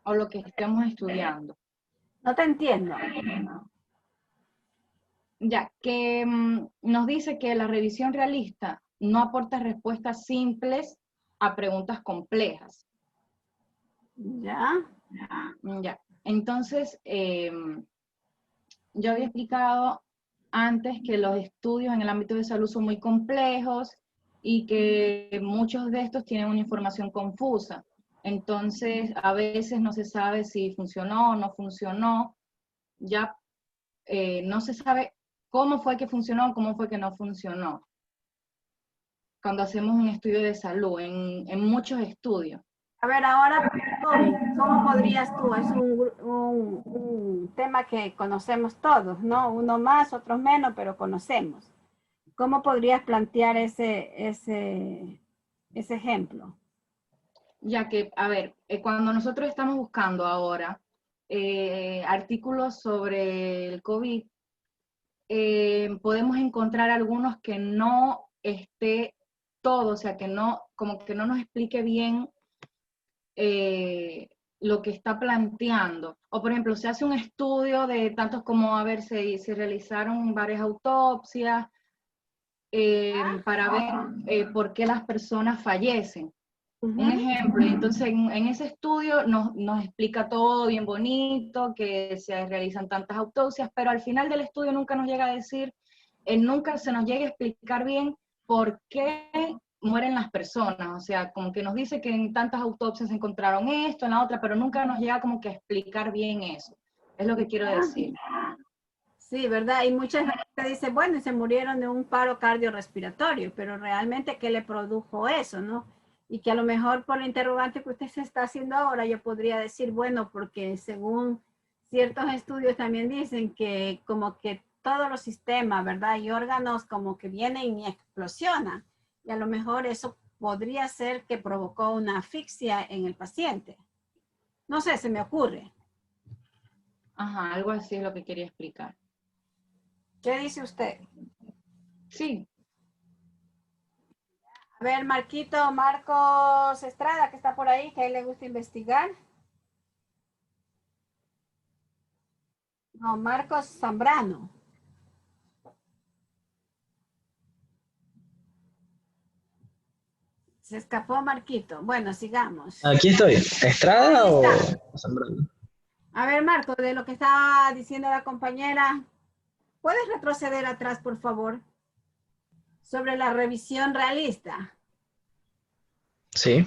o lo que estemos estudiando. No te entiendo. Ya, que nos dice que la revisión realista no aporta respuestas simples a preguntas complejas. Ya. Ya, entonces, yo había explicado antes que los estudios en el ámbito de salud son muy complejos y que muchos de estos tienen una información confusa. Entonces, a veces no se sabe si funcionó o no funcionó. Ya no se sabe cómo fue que funcionó, cómo fue que no funcionó. Cuando hacemos un estudio de salud, en muchos estudios. A ver, ahora, ¿cómo podrías tú? Es un tema que conocemos todos, ¿no? Uno más, otros menos, pero conocemos. ¿Cómo podrías plantear ese ejemplo? Ya que, a ver, cuando nosotros estamos buscando ahora artículos sobre el COVID, podemos encontrar algunos que no esté todo, o sea, que no, como que no nos explique bien lo que está planteando. O por ejemplo, se hace un estudio de tantos como, a ver, se realizaron varias autopsias para ver por qué las personas fallecen. Un ejemplo, entonces en ese estudio nos explica todo bien bonito, que se realizan tantas autopsias, pero al final del estudio nunca nos llega a decir, nunca se nos llega a explicar bien por qué mueren las personas, o sea, como que nos dice que en tantas autopsias encontraron esto, en la otra, pero nunca nos llega como que a explicar bien eso, es lo que quiero decir. Sí, ¿verdad? Y muchas veces dicen, bueno, se murieron de un paro cardiorrespiratorio, pero realmente, ¿qué le produjo eso, no? Y que a lo mejor por la interrogante que usted se está haciendo ahora, yo podría decir, bueno, porque según ciertos estudios también dicen que como que todos los sistemas, ¿verdad? Y órganos como que vienen y explosionan. Y a lo mejor eso podría ser que provocó una asfixia en el paciente. No sé, se me ocurre. Ajá, algo así es lo que quería explicar. ¿Qué dice usted? Sí. A ver, Marcos Estrada, que está por ahí, que a él le gusta investigar. No, Marcos Zambrano. Se escapó Marquito. Bueno, sigamos. Aquí estoy. ¿Estrada Ahí o está. Zambrano? A ver, Marco, de lo que estaba diciendo la compañera, ¿puedes retroceder atrás, por favor? Sobre la revisión realista. Sí.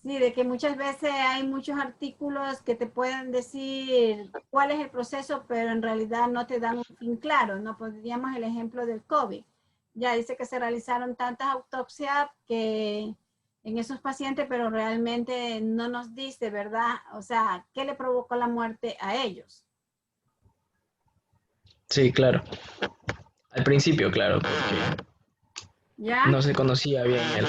Sí, de que muchas veces hay muchos artículos que te pueden decir cuál es el proceso, pero en realidad no te dan un fin claro. No podríamos el ejemplo del COVID. Ya dice que se realizaron tantas autopsias que en esos pacientes, pero realmente no nos dice, ¿verdad? O sea, ¿qué le provocó la muerte a ellos? Sí, claro. Al principio, claro, porque ¿Ya? no se conocía bien él.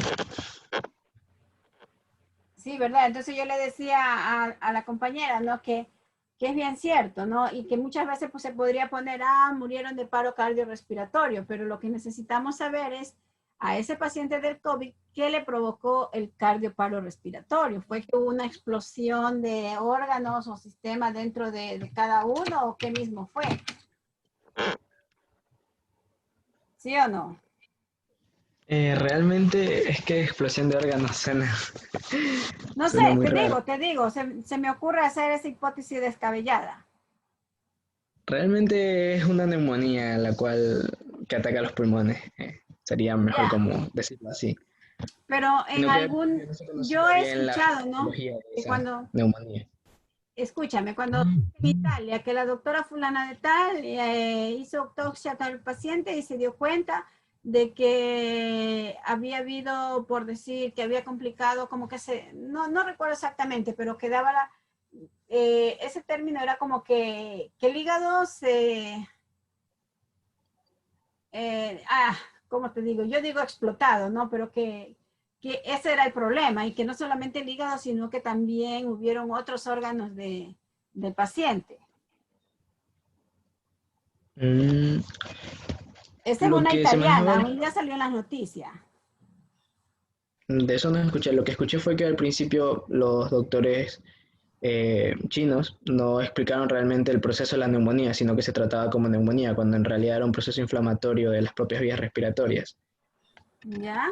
Sí, ¿verdad? Entonces yo le decía a la compañera, ¿no? Que es bien cierto, ¿no? Y que muchas veces pues, se podría poner, murieron de paro cardiorrespiratorio, pero lo que necesitamos saber es a ese paciente del COVID, ¿qué le provocó el cardioparo respiratorio? ¿Fue que hubo una explosión de órganos o sistemas dentro de cada uno o qué mismo fue? ¿Sí o no? Realmente es que explosión de órganos suena, No sé, suena muy raro. te digo, se me ocurre hacer esa hipótesis descabellada. Realmente es una neumonía la cual que ataca los pulmones. Sería mejor Ya. como decirlo así. Pero en Sino que algún, no se yo conocía he bien la escuchado, ¿no? fisiología de Que esa cuando, neumonía. escúchame, cuando en Italia, que la doctora fulana de tal hizo autopsia a tal paciente y se dio cuenta de que había habido, por decir, que había complicado, como que no recuerdo exactamente, pero que daba ese término era como que el hígado ¿cómo te digo? Yo digo explotado, ¿no? Pero que ese era el problema y que no solamente el hígado, sino que también hubieron otros órganos del paciente. Mm, Esa es lo una que se manejaba, italiana, un día salió en las noticias. de eso no escuché. Lo que escuché fue que al principio los doctores chinos no explicaron realmente el proceso de la neumonía, sino que se trataba como neumonía, cuando en realidad era un proceso inflamatorio de las propias vías respiratorias. ¿Ya?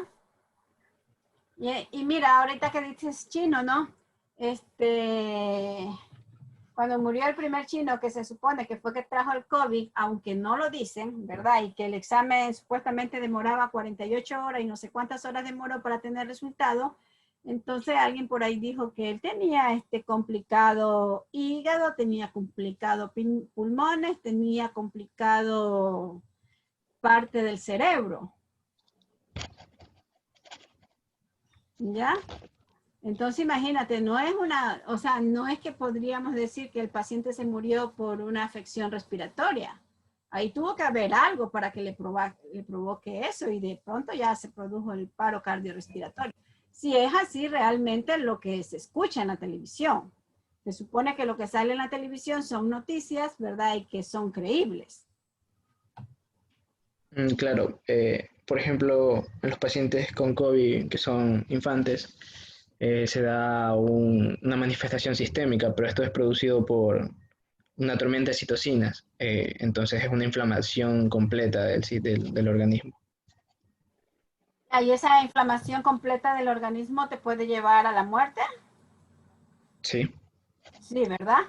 Y mira, ahorita que dices chino, ¿no? Cuando murió el primer chino, que se supone que fue que trajo el COVID, aunque no lo dicen, ¿verdad? Y que el examen supuestamente demoraba 48 horas y no sé cuántas horas demoró para tener resultado. Entonces alguien por ahí dijo que él tenía complicado hígado, tenía complicado pulmones, tenía complicado parte del cerebro. ¿Ya? Entonces imagínate, o sea, no es que podríamos decir que el paciente se murió por una afección respiratoria. Ahí tuvo que haber algo para que le provoque eso y de pronto ya se produjo el paro cardiorrespiratorio. Si es así realmente lo que se escucha en la televisión. Se supone que lo que sale en la televisión son noticias, ¿verdad? Y que son creíbles. Claro, por ejemplo, en los pacientes con COVID que son infantes, se da una manifestación sistémica, pero esto es producido por una tormenta de citocinas, entonces es una inflamación completa del organismo. ¿Y esa inflamación completa del organismo te puede llevar a la muerte? Sí. Sí, ¿verdad?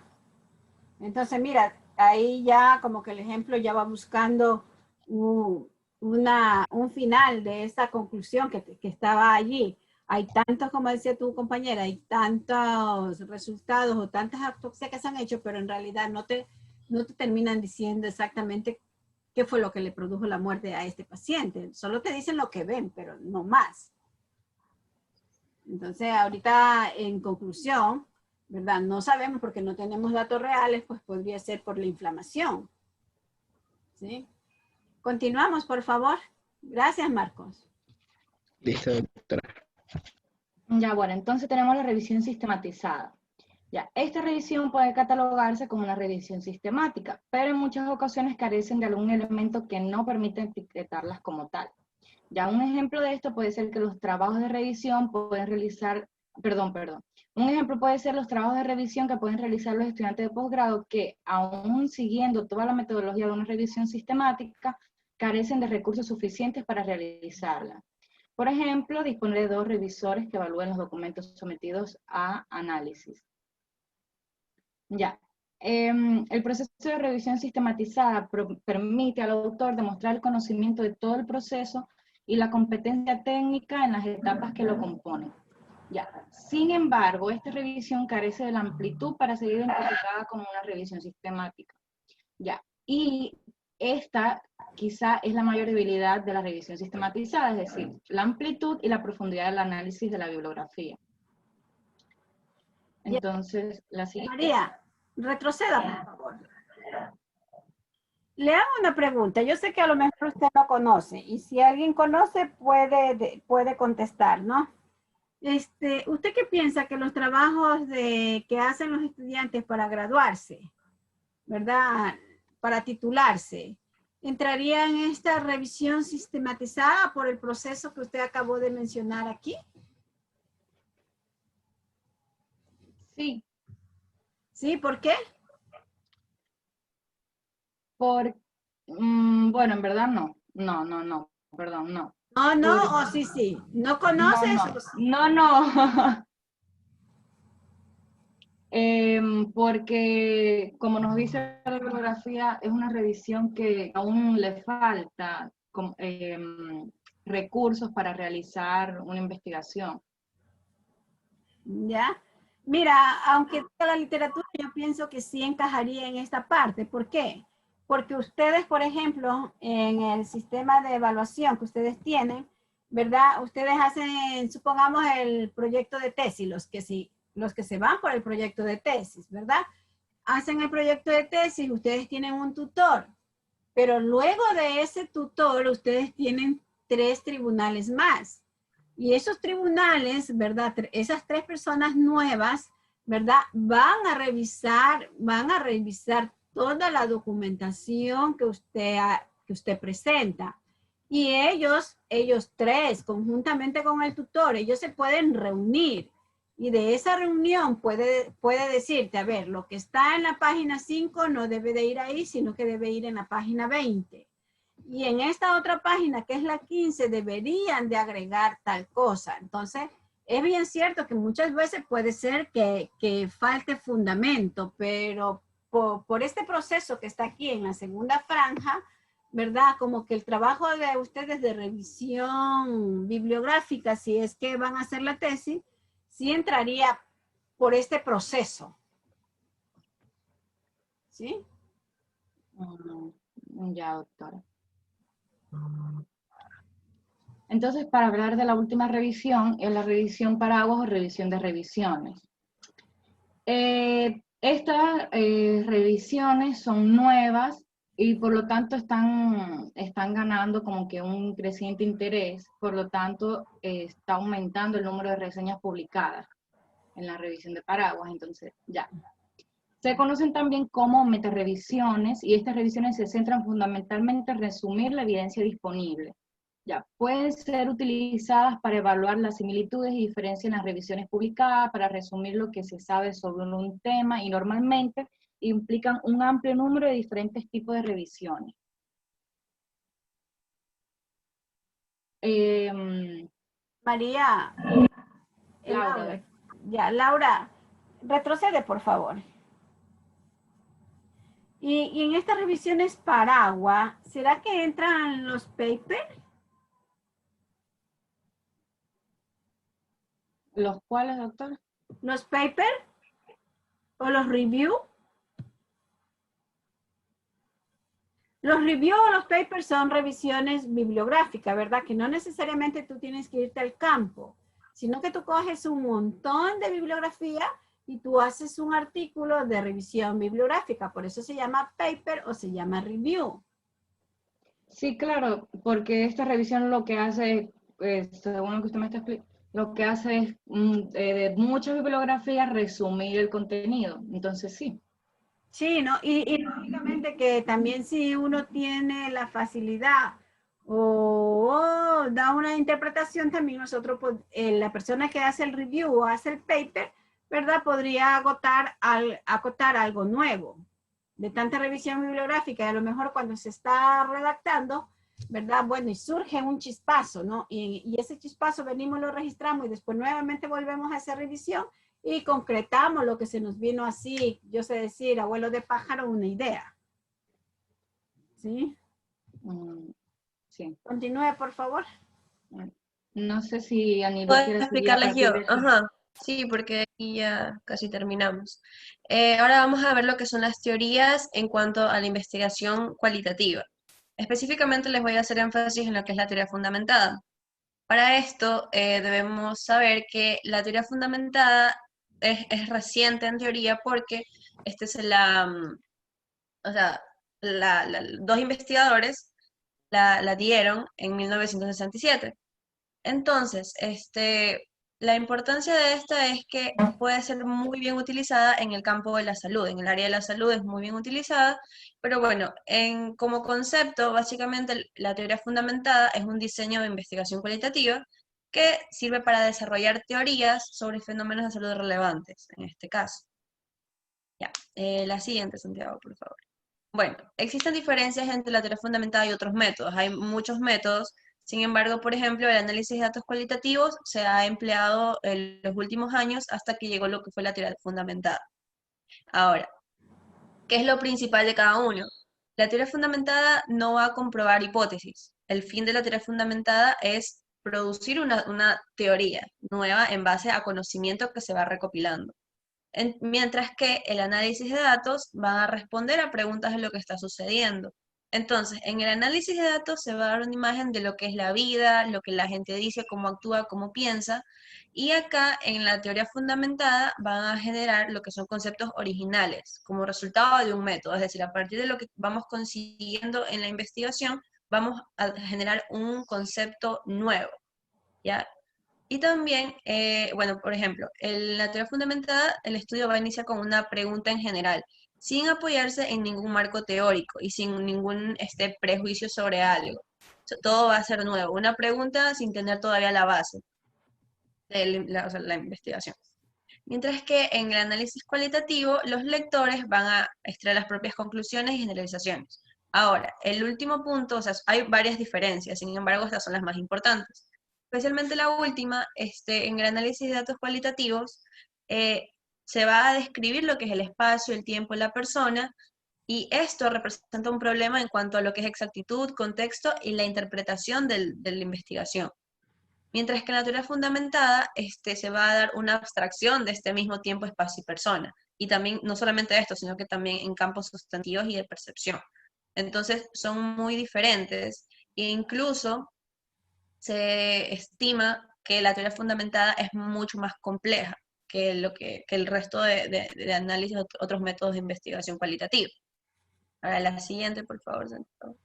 Entonces, mira, ahí ya como que el ejemplo ya va buscando un final de esa conclusión que estaba allí. Hay tantos, como decía tu compañera, hay tantos resultados o tantas autopsias que se han hecho, pero en realidad no te terminan diciendo exactamente qué fue lo que le produjo la muerte a este paciente. Solo te dicen lo que ven, pero no más. Entonces, ahorita, en conclusión, ¿verdad? No sabemos porque no tenemos datos reales, pues podría ser por la inflamación. ¿Sí? Continuamos, por favor. Gracias, Marcos. Listo, doctora. Ya, bueno, entonces tenemos la revisión sistematizada. Ya, esta revisión puede catalogarse como una revisión sistemática, pero en muchas ocasiones carecen de algún elemento que no permite etiquetarlas como tal. Ya, un ejemplo de esto puede ser que los trabajos de revisión pueden realizar, un ejemplo puede ser los trabajos de revisión que pueden realizar los estudiantes de posgrado que, aún siguiendo toda la metodología de una revisión sistemática, carecen de recursos suficientes para realizarla. Por ejemplo, disponer de 2 revisores que evalúen los documentos sometidos a análisis. Ya. El proceso de revisión sistematizada permite al autor demostrar el conocimiento de todo el proceso y la competencia técnica en las etapas que lo componen. Ya. Sin embargo, esta revisión carece de la amplitud para ser identificada como una revisión sistemática. Ya. Y esta quizá es la mayor debilidad de la revisión sistematizada, es decir, la amplitud y la profundidad del análisis de la bibliografía. Entonces, la siguiente. María, retroceda, por favor. Le hago una pregunta. Yo sé que a lo mejor usted no conoce, y si alguien conoce puede contestar, ¿no? ¿Usted qué piensa que los trabajos que hacen los estudiantes para graduarse, ¿verdad? Para titularse, ¿entraría en esta revisión sistematizada por el proceso que usted acabó de mencionar aquí? Sí. ¿Sí? ¿Por qué? Bueno, en verdad no. No, perdón, no. No, o sí. ¿No conoces? No. Porque, como nos dice la bibliografía, es una revisión que aún le falta recursos para realizar una investigación. ¿Ya? Mira, aunque toda la literatura, yo pienso que sí encajaría en esta parte. ¿Por qué? Porque ustedes, por ejemplo, en el sistema de evaluación que ustedes tienen, ¿verdad? Ustedes hacen, supongamos, el proyecto de tesis, los que se van por el proyecto de tesis, ¿verdad? Hacen el proyecto de tesis, ustedes tienen un tutor, pero luego de ese tutor, ustedes tienen 3 tribunales más. Y esos tribunales, ¿verdad? Esas 3 personas nuevas, ¿verdad? Van a revisar toda la documentación que usted presenta. Y ellos 3, conjuntamente con el tutor, ellos se pueden reunir. Y de esa reunión puede decirte, a ver, lo que está en la página 5 no debe de ir ahí, sino que debe ir en la página 20. Y en esta otra página, que es la 15, deberían de agregar tal cosa. Entonces, es bien cierto que muchas veces puede ser que falte fundamento, pero por este proceso que está aquí en la segunda franja, ¿verdad? Como que el trabajo de ustedes de revisión bibliográfica, si es que van a hacer la tesis, sí entraría por este proceso. ¿Sí? Ya, doctora. Entonces, para hablar de la última revisión, es la revisión paraguas o revisión de revisiones. Estas revisiones son nuevas y por lo tanto están ganando como que un creciente interés, por lo tanto está aumentando el número de reseñas publicadas en la revisión de paraguas, entonces ya. Se conocen también como metarevisiones y estas revisiones se centran fundamentalmente en resumir la evidencia disponible. Ya, pueden ser utilizadas para evaluar las similitudes y diferencias en las revisiones publicadas, para resumir lo que se sabe sobre un tema y normalmente implican un amplio número de diferentes tipos de revisiones. María. Laura. Ya, Laura, retrocede, por favor. Y en estas revisiones paraguas, ¿será que entran los papers? ¿Los cuales, doctor? ¿Los papers? ¿O los review? Los review o los papers son revisiones bibliográficas, ¿verdad? Que no necesariamente tú tienes que irte al campo, sino que tú coges un montón de bibliografía y tú haces un artículo de revisión bibliográfica. Por eso se llama paper o se llama review. Sí, claro, porque esta revisión lo que hace, según lo que usted me está explicando, lo que hace es de muchas bibliografías resumir el contenido. Entonces, sí. Sí, ¿no? Y lógicamente que también si uno tiene la facilidad o da una interpretación, también nosotros, la persona que hace el review o hace el paper, ¿verdad? Podría acotar algo nuevo. De tanta revisión bibliográfica, y a lo mejor cuando se está redactando, ¿verdad? Bueno, y surge un chispazo, ¿no? Y ese chispazo venimos, lo registramos y después nuevamente volvemos a hacer revisión y concretamos lo que se nos vino así, yo sé decir, abuelo de pájaro, una idea. ¿Sí? Sí. Continúe, por favor. No sé si Aníbal ¿Puedo quiere seguir a explicarles partir yo? de eso. Ajá, sí, porque aquí ya casi terminamos. Ahora vamos a ver lo que son las teorías en cuanto a la investigación cualitativa. Específicamente les voy a hacer énfasis en lo que es la teoría fundamentada. Para esto debemos saber que la teoría fundamentada es reciente en teoría porque o sea, dos investigadores la dieron en 1967. Entonces, la importancia de esta es que puede ser muy bien utilizada en el campo de la salud, en el área de la salud es muy bien utilizada, pero bueno, como concepto, básicamente la teoría fundamentada es un diseño de investigación cualitativa que sirve para desarrollar teorías sobre fenómenos de salud relevantes, en este caso. Ya, la siguiente, Santiago, por favor. Bueno, existen diferencias entre la teoría fundamentada y otros métodos. Hay muchos métodos. Sin embargo, por ejemplo, el análisis de datos cualitativos se ha empleado en los últimos años hasta que llegó lo que fue la teoría fundamentada. Ahora, ¿qué es lo principal de cada uno? La teoría fundamentada no va a comprobar hipótesis. El fin de la teoría fundamentada es producir una teoría nueva en base a conocimiento que se va recopilando. Mientras que el análisis de datos va a responder a preguntas de lo que está sucediendo. Entonces, en el análisis de datos se va a dar una imagen de lo que es la vida, lo que la gente dice, cómo actúa, cómo piensa, y acá en la teoría fundamentada van a generar lo que son conceptos originales, como resultado de un método, es decir, a partir de lo que vamos consiguiendo en la investigación, vamos a generar un concepto nuevo, ¿ya? Y también, bueno, por ejemplo, en la teoría fundamentada, el estudio va a iniciar con una pregunta en general, sin apoyarse en ningún marco teórico y sin ningún prejuicio sobre algo. Todo va a ser nuevo, una pregunta sin tener todavía la base de o sea, la investigación. Mientras que en el análisis cualitativo, los lectores van a extraer las propias conclusiones y generalizaciones. Ahora, el último punto, o sea, hay varias diferencias, sin embargo, estas son las más importantes. Especialmente la última, en el análisis de datos cualitativos, se va a describir lo que es el espacio, el tiempo, la persona, y esto representa un problema en cuanto a lo que es exactitud, contexto y la interpretación de la investigación. Mientras que en la teoría fundamentada se va a dar una abstracción de este mismo tiempo, espacio y persona. Y también, no solamente esto, sino que también en campos sustantivos y de percepción. Entonces, son muy diferentes e incluso se estima que la teoría fundamentada es mucho más compleja que el resto de análisis de otros métodos de investigación cualitativa. Ahora, la siguiente, por favor, Santiago.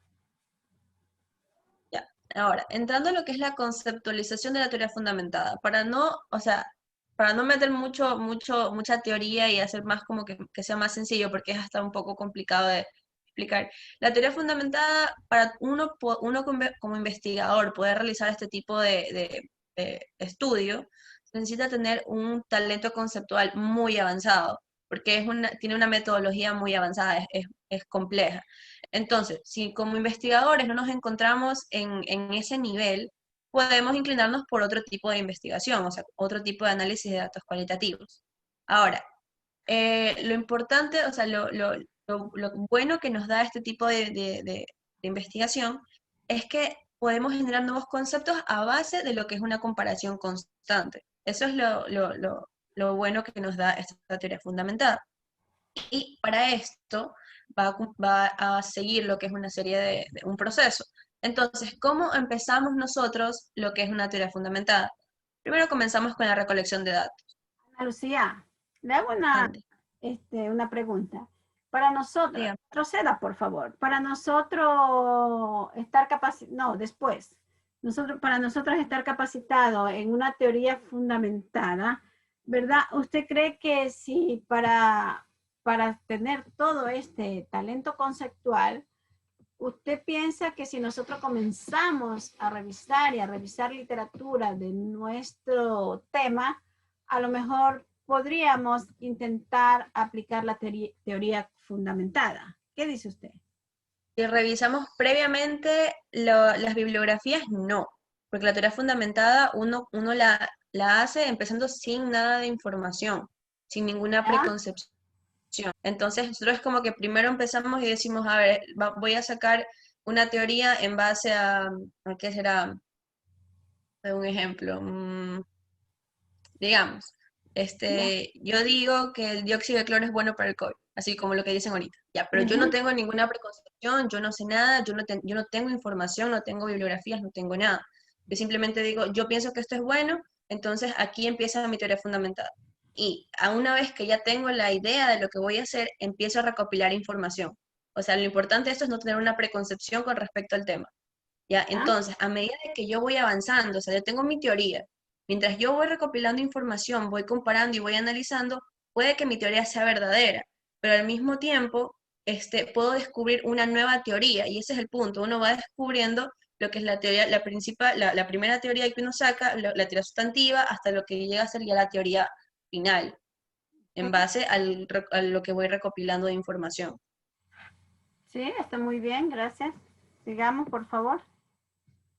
Ya. Ahora, entrando a lo que es la conceptualización de la teoría fundamentada, para no meter mucha teoría y hacer más como que sea más sencillo, porque es hasta un poco complicado de explicar. La teoría fundamentada, para uno como investigador poder realizar este tipo de estudio, necesita tener un talento conceptual muy avanzado, porque tiene una metodología muy avanzada, es compleja. Entonces, si como investigadores no nos encontramos en ese nivel, podemos inclinarnos por otro tipo de investigación, o sea, otro tipo de análisis de datos cualitativos. Ahora, lo importante, o sea, lo bueno que nos da este tipo de investigación es que podemos generar nuevos conceptos a base de lo que es una comparación constante. Eso es lo bueno que nos da esta teoría fundamentada. Y para esto va a seguir lo que es una serie de un proceso. Entonces, ¿cómo empezamos nosotros lo que es una teoría fundamentada? Primero comenzamos con la recolección de datos. Ana Lucía, le hago una pregunta. Para nosotros, Dígame. proceda por favor, para nosotros estar capacitados, después, para nosotros estar capacitados en una teoría fundamentada, ¿verdad? ¿Usted cree que si para tener todo este talento conceptual, usted piensa que si nosotros comenzamos a revisar y a revisar literatura de nuestro tema, a lo mejor podríamos intentar aplicar la teoría fundamentada? ¿Qué dice usted? Si revisamos previamente las bibliografías, no, porque la teoría fundamentada uno la hace empezando sin nada de información, sin ninguna preconcepción. Entonces nosotros es como que primero empezamos y decimos, a ver, voy a sacar una teoría en base ¿a qué será? Un ejemplo. Digamos, yo digo que el dióxido de cloro es bueno para el COVID, así como lo que dicen ahorita. Ya, pero yo no tengo ninguna preconcepción, yo no sé nada, yo no tengo información, no tengo bibliografías, no tengo nada. Yo simplemente digo, yo pienso que esto es bueno, entonces aquí empieza mi teoría fundamentada. Y a una vez que ya tengo la idea de lo que voy a hacer, empiezo a recopilar información. O sea, lo importante de esto es no tener una preconcepción con respecto al tema. ¿Ya? Entonces, a medida de que yo voy avanzando, o sea, yo tengo mi teoría, mientras yo voy recopilando información, voy comparando y voy analizando, puede que mi teoría sea verdadera, pero al mismo tiempo puedo descubrir una nueva teoría, y ese es el punto, uno va descubriendo lo que es la teoría, la principal, la primera teoría que uno saca, la teoría sustantiva, hasta lo que llega a ser ya la teoría final, en base a lo que voy recopilando de información. Sí, está muy bien, gracias. Sigamos, por favor.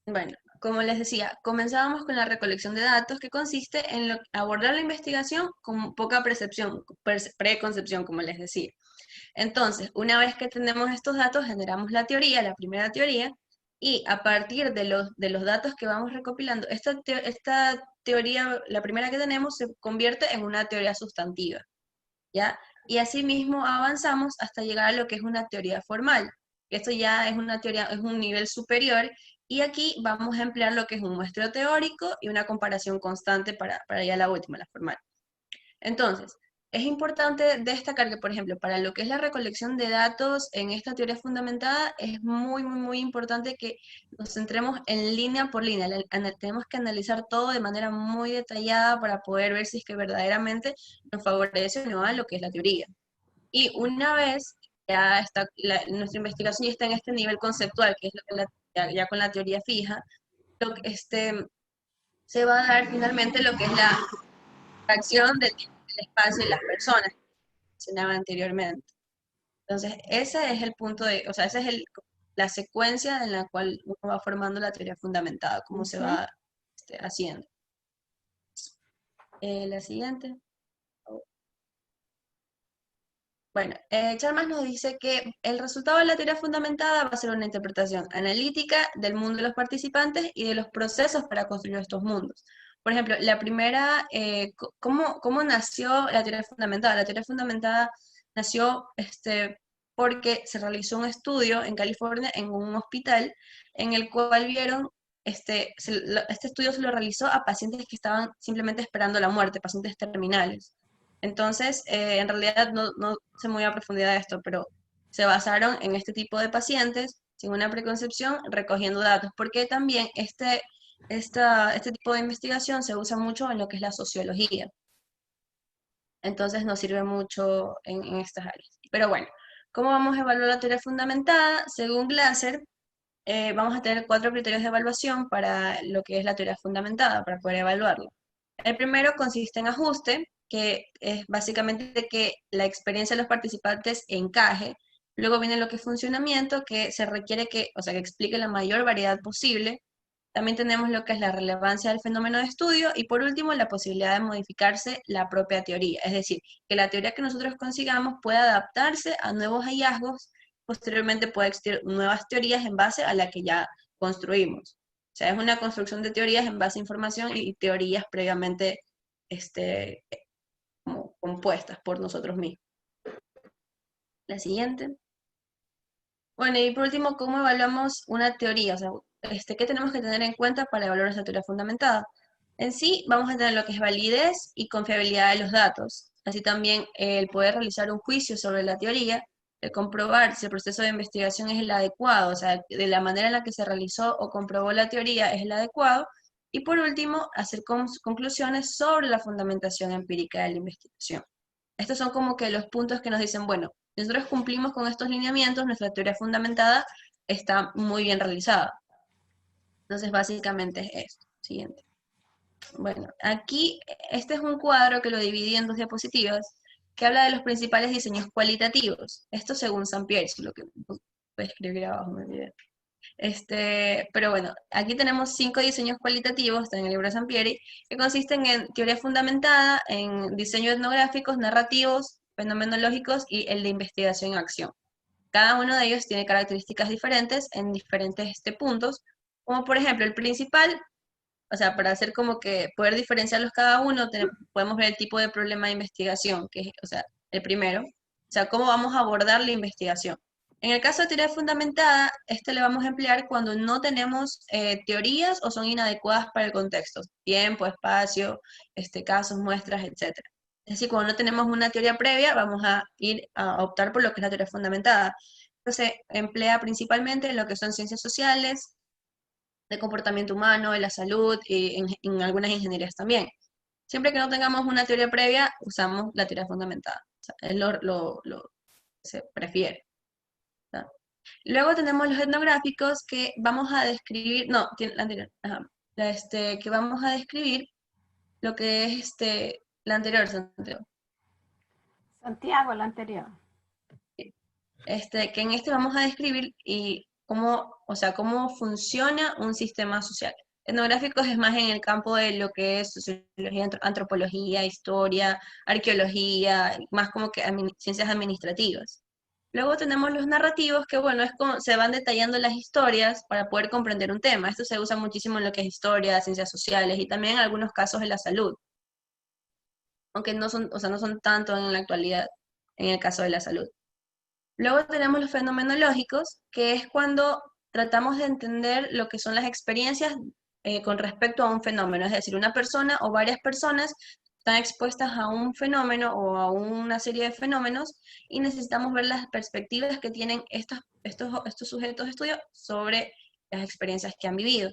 Bueno, como les decía, comenzábamos con la recolección de datos, que consiste en abordar la investigación con poca preconcepción, como les decía. Entonces, una vez que tenemos estos datos, generamos la teoría, la primera teoría, y a partir de los datos que vamos recopilando, esta teoría, la primera que tenemos, se convierte en una teoría sustantiva, ¿ya? Y asimismo avanzamos hasta llegar a lo que es una teoría formal. Esto ya es una teoría, es un nivel superior, y aquí vamos a emplear lo que es un muestreo teórico y una comparación constante para ya la última, la formal. Entonces, es importante destacar que, por ejemplo, para lo que es la recolección de datos en esta teoría fundamentada, es muy, muy, muy importante que nos centremos en línea por línea. Tenemos que analizar todo de manera muy detallada para poder ver si es que verdaderamente nos favorece o no a lo que es la teoría. Y una vez ya está, nuestra investigación ya está en este nivel conceptual, que es lo que ya con la teoría fija, se va a dar finalmente lo que es la fracción del tiempo, el espacio y las personas que mencionaba anteriormente. Entonces, ese es el punto o sea, esa es la secuencia en la cual uno va formando la teoría fundamentada, cómo se va haciendo. La siguiente. Bueno, Chalmers nos dice que el resultado de la teoría fundamentada va a ser una interpretación analítica del mundo de los participantes y de los procesos para construir estos mundos. Por ejemplo, la primera, ¿cómo nació la teoría fundamentada? La teoría fundamentada nació porque se realizó un estudio en California, en un hospital, en el cual vieron, este estudio se lo realizó a pacientes que estaban simplemente esperando la muerte, pacientes terminales. Entonces, en realidad no sé muy a profundidad de esto, pero se basaron en este tipo de pacientes, sin una preconcepción, recogiendo datos, porque también este tipo de investigación se usa mucho en lo que es la sociología. Entonces nos sirve mucho en estas áreas. Pero bueno, ¿cómo vamos a evaluar la teoría fundamentada? Según Glasser, vamos a tener 4 criterios de evaluación para lo que es la teoría fundamentada, para poder evaluarla. El primero consiste en ajuste, que es básicamente que la experiencia de los participantes encaje. Luego viene lo que es funcionamiento, que se requiere que explique la mayor variedad posible. También tenemos lo que es la relevancia del fenómeno de estudio, y por último la posibilidad de modificarse la propia teoría, es decir, que la teoría que nosotros consigamos pueda adaptarse a nuevos hallazgos, posteriormente puede existir nuevas teorías en base a la que ya construimos. O sea, es una construcción de teorías en base a información y teorías previamente como compuestas por nosotros mismos. La siguiente. Bueno, y por último, ¿cómo evaluamos una teoría? O sea, ¿qué tenemos que tener en cuenta para evaluar esa teoría fundamentada? En sí, vamos a tener lo que es validez y confiabilidad de los datos. Así también el poder realizar un juicio sobre la teoría, el comprobar si el proceso de investigación es el adecuado, o sea, de la manera en la que se realizó o comprobó la teoría es el adecuado. Y por último, hacer conclusiones sobre la fundamentación empírica de la investigación. Estos son como que los puntos que nos dicen, bueno, nosotros cumplimos con estos lineamientos, nuestra teoría fundamentada está muy bien realizada. Entonces, básicamente es esto. Siguiente. Bueno, aquí este es un cuadro que lo dividí en 2 diapositivas, que habla de los principales diseños cualitativos. Esto según Sampieri, lo que voy a escribir abajo, me olvidé. Pero bueno, aquí tenemos 5 diseños cualitativos, está en el libro de Sampieri, que consisten en teoría fundamentada, en diseño etnográficos, narrativos, fenomenológicos y el de investigación y acción. Cada uno de ellos tiene características diferentes en diferentes puntos, como por ejemplo el principal, o sea, para hacer como que poder diferenciarlos cada uno, podemos ver el tipo de problema de investigación, que es, o sea, el primero, o sea, cómo vamos a abordar la investigación. En el caso de teoría fundamentada, le vamos a emplear cuando no tenemos teorías o son inadecuadas para el contexto, tiempo, espacio, casos, muestras, etc. Es decir, cuando no tenemos una teoría previa, vamos a ir a optar por lo que es la teoría fundamentada. Entonces, emplea principalmente en lo que son ciencias sociales, de comportamiento humano, de la salud y en algunas ingenierías también. Siempre que no tengamos una teoría previa, usamos la teoría fundamentada. O sea, es lo que se prefiere. ¿Tá? Luego tenemos los etnográficos que vamos a describir, no, la anterior, ajá, que vamos a describir lo que es la anterior, Santiago. Santiago, el anterior. Que en vamos a describir y cómo, o sea, cómo funciona un sistema social. Etnográficos es más en el campo de lo que es sociología, antropología, historia, arqueología, más como que ciencias administrativas. Luego tenemos los narrativos, que bueno, es como se van detallando las historias para poder comprender un tema. Esto se usa muchísimo en lo que es historia, ciencias sociales y también en algunos casos de la salud. Aunque no son, o sea, no son tanto en la actualidad en el caso de la salud. Luego tenemos los fenomenológicos, que es cuando tratamos de entender lo que son las experiencias con respecto a un fenómeno. Es decir, una persona o varias personas están expuestas a un fenómeno o a una serie de fenómenos y necesitamos ver las perspectivas que tienen estos sujetos de estudio sobre las experiencias que han vivido.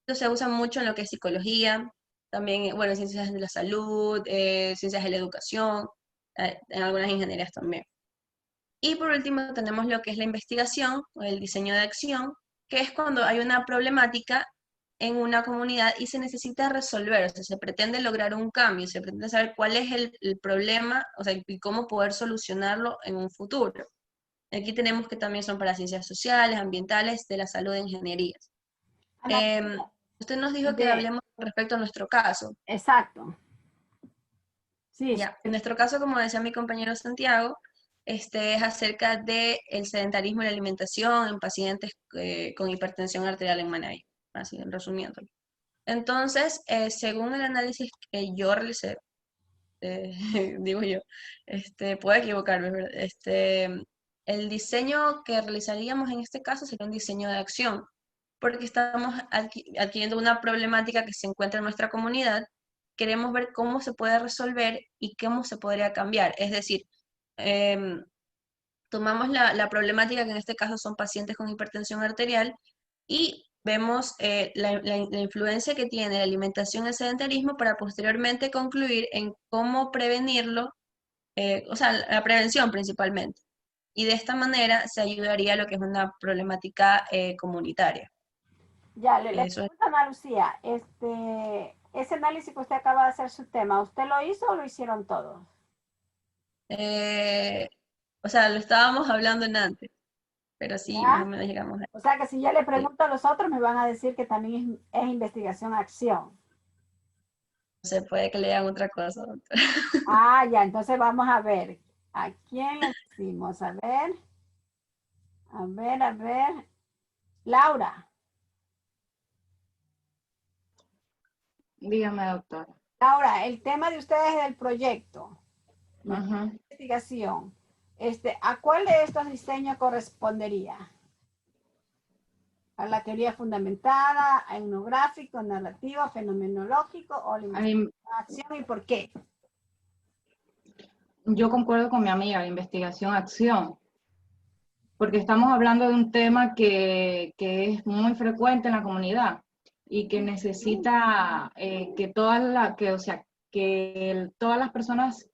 Esto se usa mucho en lo que es psicología, también, bueno, ciencias de la salud, ciencias de la educación, en algunas ingenierías también. Y por último tenemos lo que es la investigación o el diseño de acción, que es cuando hay una problemática en una comunidad y se necesita resolver, o sea, se pretende lograr un cambio, se pretende saber cuál es el problema, o sea, y cómo poder solucionarlo en un futuro. Aquí tenemos que también son para ciencias sociales, ambientales, de la salud e ingenierías. Usted nos dijo que hablemos respecto a nuestro caso. Exacto. Sí. Ya, en nuestro caso, como decía mi compañero Santiago, es acerca del sedentarismo y la alimentación en pacientes con hipertensión arterial en Manabí, así resumiendo. Entonces, según el análisis que yo realicé, digo yo, puedo equivocarme, ¿verdad? El diseño que realizaríamos en este caso sería un diseño de acción, porque estamos adquiriendo una problemática que se encuentra en nuestra comunidad, queremos ver cómo se puede resolver y cómo se podría cambiar, es decir, tomamos la problemática, que en este caso son pacientes con hipertensión arterial, y vemos la influencia que tiene la alimentación y el sedentarismo para posteriormente concluir en cómo prevenirlo, o sea, la prevención principalmente. Y de esta manera se ayudaría a lo que es una problemática comunitaria. Ya, le pregunto a Ana Lucía, ese análisis que usted acaba de hacer su tema, ¿usted lo hizo o lo hicieron todos? O sea, lo estábamos hablando en antes, pero sí, ¿Ya? más o menos llegamos a... O sea, que si yo le pregunto a los otros, me van a decir que también es investigación-acción. No se puede que le digan otra cosa. Ah, ya, entonces vamos a ver. ¿A quién le decimos? A ver. A ver, a ver. Laura. Dígame, doctora. Laura, el tema de ustedes es el proyecto. Ajá. Investigación. ¿A cuál de estos diseños correspondería? ¿A la teoría fundamentada, etnográfico, narrativo, fenomenológico o la investigación y por qué? Yo concuerdo con mi amiga, la investigación-acción, porque estamos hablando de un tema que es muy frecuente en la comunidad y que necesita que todas las personas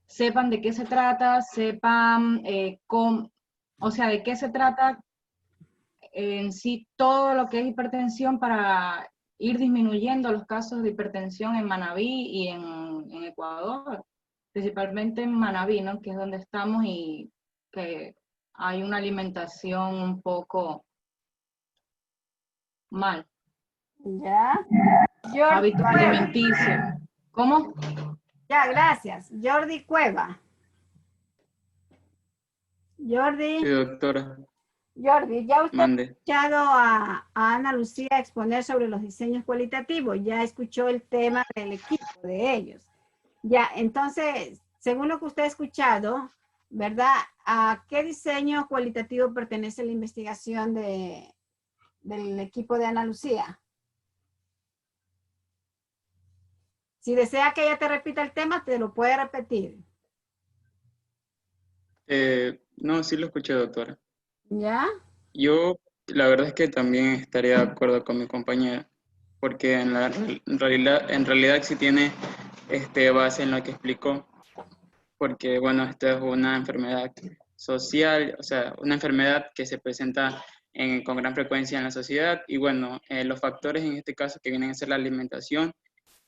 sepan de qué se trata, sepan de qué se trata en sí todo lo que es hipertensión para ir disminuyendo los casos de hipertensión en Manabí y en Ecuador, principalmente en Manabí, ¿no? Que es donde estamos y que hay una alimentación un poco mal. Ya. Hábitos alimenticios. ¿Cómo? Ya, gracias. Jordi Cueva. Jordi. Sí, doctora. Jordi, ya usted Mande. ha escuchado a Ana Lucía exponer sobre los diseños cualitativos, ya escuchó el tema del equipo de ellos. Ya, entonces, según lo que usted ha escuchado, ¿verdad? ¿A qué diseño cualitativo pertenece la investigación del equipo de Ana Lucía? Si desea que ella te repita el tema, te lo puede repetir. No, sí lo escuché, doctora. ¿Ya? Yo, la verdad es que también estaría de acuerdo con mi compañera, porque en realidad sí tiene base en lo que explicó, porque bueno, esta es una enfermedad social, o sea, una enfermedad que se presenta con gran frecuencia en la sociedad, y bueno, los factores en este caso que vienen a ser la alimentación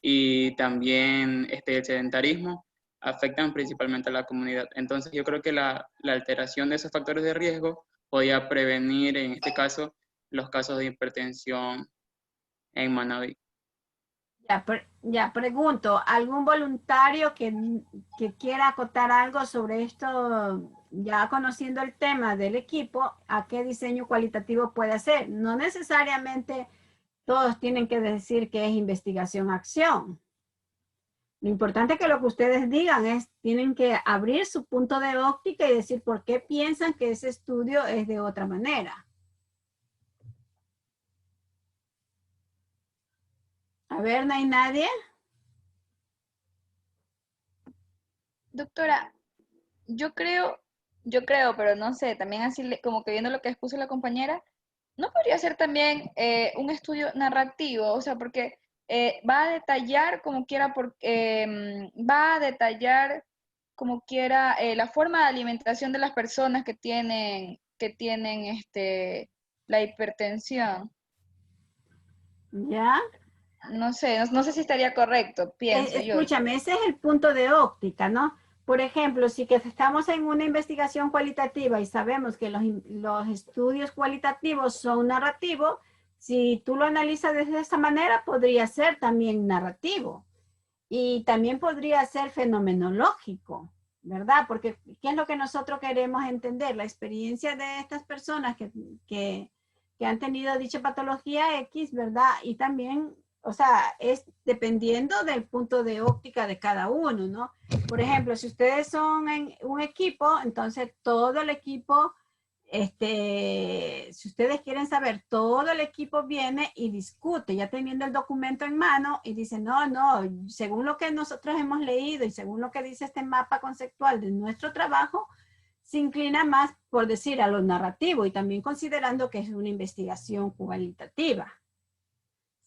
y también el sedentarismo afectan principalmente a la comunidad. Entonces yo creo que la alteración de esos factores de riesgo podía prevenir, en este caso, los casos de hipertensión en Manabí. Ya pregunto, ¿algún voluntario que quiera acotar algo sobre esto, ya conociendo el tema del equipo, a qué diseño cualitativo puede hacer? No necesariamente todos tienen que decir que es investigación-acción. Lo importante es que lo que ustedes digan tienen que abrir su punto de óptica y decir por qué piensan que ese estudio es de otra manera. A ver, ¿no hay nadie? Doctora, yo creo, pero no sé, también así como que viendo lo que expuso la compañera, ¿no podría ser también un estudio narrativo? O sea, porque va a detallar como quiera, la forma de alimentación de las personas que tienen la hipertensión. ¿Ya? No sé si estaría correcto, pienso yo. Escúchame, ese es el punto de óptica, ¿no? Por ejemplo, si que estamos en una investigación cualitativa y sabemos que los estudios cualitativos son narrativos, si tú lo analizas de esa manera, podría ser también narrativo. Y también podría ser fenomenológico, ¿verdad? Porque ¿qué es lo que nosotros queremos entender? La experiencia de estas personas que han tenido dicha patología X, ¿verdad? Y también, o sea, es dependiendo del punto de óptica de cada uno, ¿no? Por ejemplo, si ustedes son en un equipo, entonces todo el equipo, si ustedes quieren saber, todo el equipo viene y discute, ya teniendo el documento en mano y dice, no, según lo que nosotros hemos leído y según lo que dice este mapa conceptual de nuestro trabajo, se inclina más, por decir, a lo narrativo y también considerando que es una investigación cualitativa,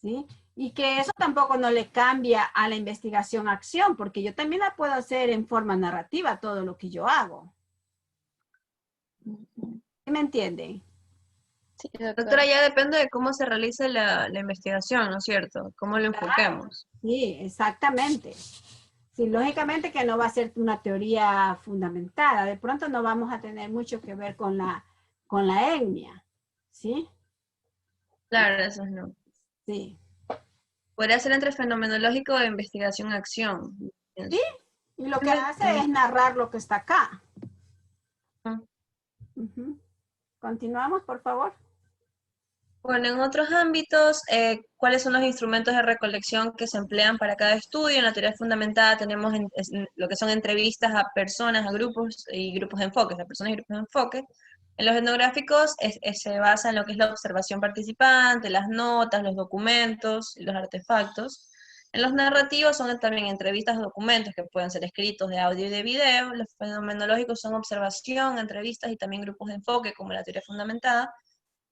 ¿sí? Y que eso tampoco no le cambia a la investigación-acción, porque yo también la puedo hacer en forma narrativa, todo lo que yo hago. ¿Me entienden? Sí, Doctora, ya depende de cómo se realice la investigación, ¿no es cierto? Cómo lo enfoquemos. Sí, exactamente. Sí, lógicamente que no va a ser una teoría fundamentada. De pronto no vamos a tener mucho que ver con la etnia, ¿sí? Claro, eso no. Sí. Podría ser entre fenomenológico e investigación-acción. Sí, y lo que hace es narrar lo que está acá. Continuamos, por favor. Bueno, en otros ámbitos, ¿cuáles son los instrumentos de recolección que se emplean para cada estudio? En la teoría fundamentada tenemos lo que son entrevistas a personas, a grupos y grupos de enfoques, a personas y grupos de enfoque. En los etnográficos se basa en lo que es la observación participante, las notas, los documentos y los artefactos. En los narrativos son también entrevistas o documentos que pueden ser escritos de audio y de video. Los fenomenológicos son observación, entrevistas y también grupos de enfoque como la teoría fundamentada.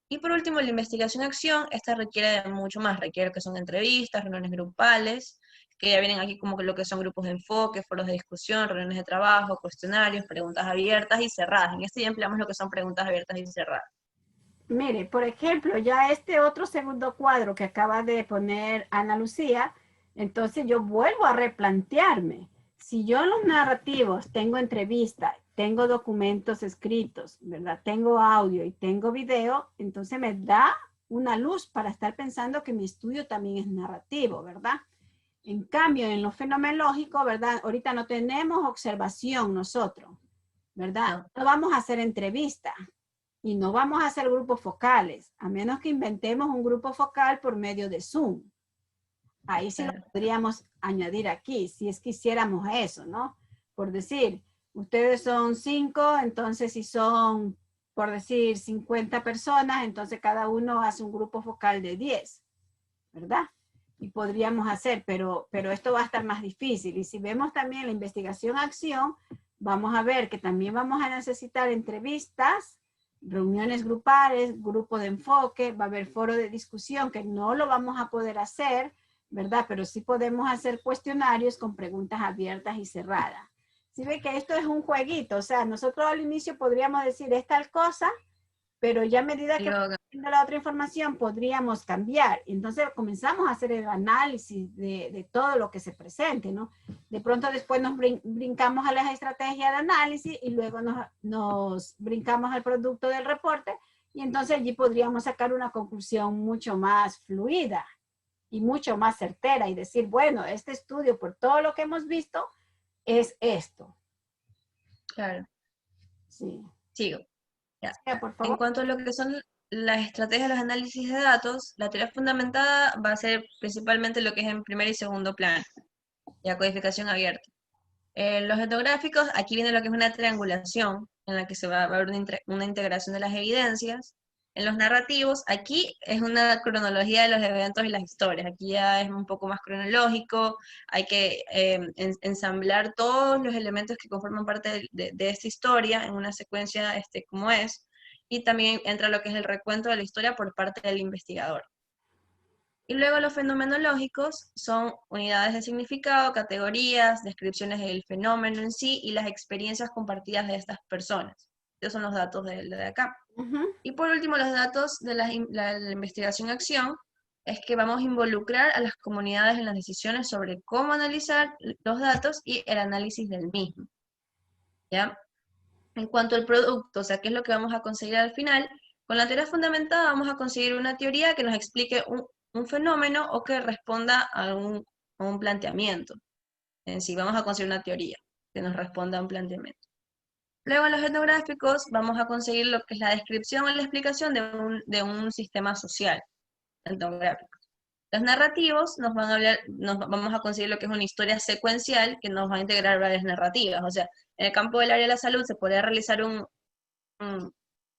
Y por último, la investigación-acción, esta requiere de mucho más, requiere que son entrevistas, reuniones grupales, que ya vienen aquí como que lo que son grupos de enfoque, foros de discusión, reuniones de trabajo, cuestionarios, preguntas abiertas y cerradas. En este ya empleamos lo que son preguntas abiertas y cerradas. Mire, por ejemplo, ya este otro segundo cuadro que acaba de poner Ana Lucía, entonces yo vuelvo a replantearme. Si yo en los narrativos tengo entrevista, tengo documentos escritos, ¿verdad? Tengo audio y tengo video, entonces me da una luz para estar pensando que mi estudio también es narrativo, ¿verdad? En cambio, en lo fenomenológico, ¿verdad? Ahorita no tenemos observación nosotros, ¿verdad? No vamos a hacer entrevista y no vamos a hacer grupos focales, a menos que inventemos un grupo focal por medio de Zoom. Ahí sí lo podríamos añadir aquí, si es que hiciéramos eso, ¿no? Por decir, ustedes son 5, entonces si son, por decir, 50 personas, entonces cada uno hace un grupo focal de 10, ¿verdad? Y podríamos hacer, pero esto va a estar más difícil. Y si vemos también la investigación-acción, vamos a ver que también vamos a necesitar entrevistas, reuniones grupales, grupo de enfoque, va a haber foro de discusión que no lo vamos a poder hacer, ¿verdad? Pero sí podemos hacer cuestionarios con preguntas abiertas y cerradas. Si ve que esto es un jueguito, o sea, nosotros al inicio podríamos decir es tal cosa, pero ya a medida que vamos viendo la otra información podríamos cambiar. Y entonces comenzamos a hacer el análisis de todo lo que se presente, ¿no? De pronto después nos brincamos a las estrategias de análisis y luego nos brincamos al producto del reporte y entonces allí podríamos sacar una conclusión mucho más fluida y mucho más certera y decir, bueno, este estudio por todo lo que hemos visto es esto. Claro. Sí. Sigo. Ya. Sí, por favor. En cuanto a lo que son las estrategias de los análisis de datos, la teoría fundamentada va a ser principalmente lo que es en primer y segundo plano, ya codificación abierta. Los etnográficos, aquí viene lo que es una triangulación, en la que se va a ver una integración de las evidencias. En los narrativos, aquí es una cronología de los eventos y las historias. Aquí ya es un poco más cronológico, hay que ensamblar todos los elementos que conforman parte de esta historia en una secuencia como es, y también entra lo que es el recuento de la historia por parte del investigador. Y luego los fenomenológicos son unidades de significado, categorías, descripciones del fenómeno en sí y las experiencias compartidas de estas personas. Esos son los datos de acá. Y por último, los datos de la investigación-acción es que vamos a involucrar a las comunidades en las decisiones sobre cómo analizar los datos y el análisis del mismo. ¿Ya? En cuanto al producto, o sea, qué es lo que vamos a conseguir al final, con la teoría fundamentada vamos a conseguir una teoría que nos explique un fenómeno o que responda a un planteamiento. En sí, vamos a conseguir una teoría que nos responda a un planteamiento. Luego en los etnográficos vamos a conseguir lo que es la descripción o la explicación de un sistema social etnográfico. Los narrativos vamos a conseguir lo que es una historia secuencial que nos va a integrar varias narrativas. O sea, en el campo del área de la salud se podría realizar un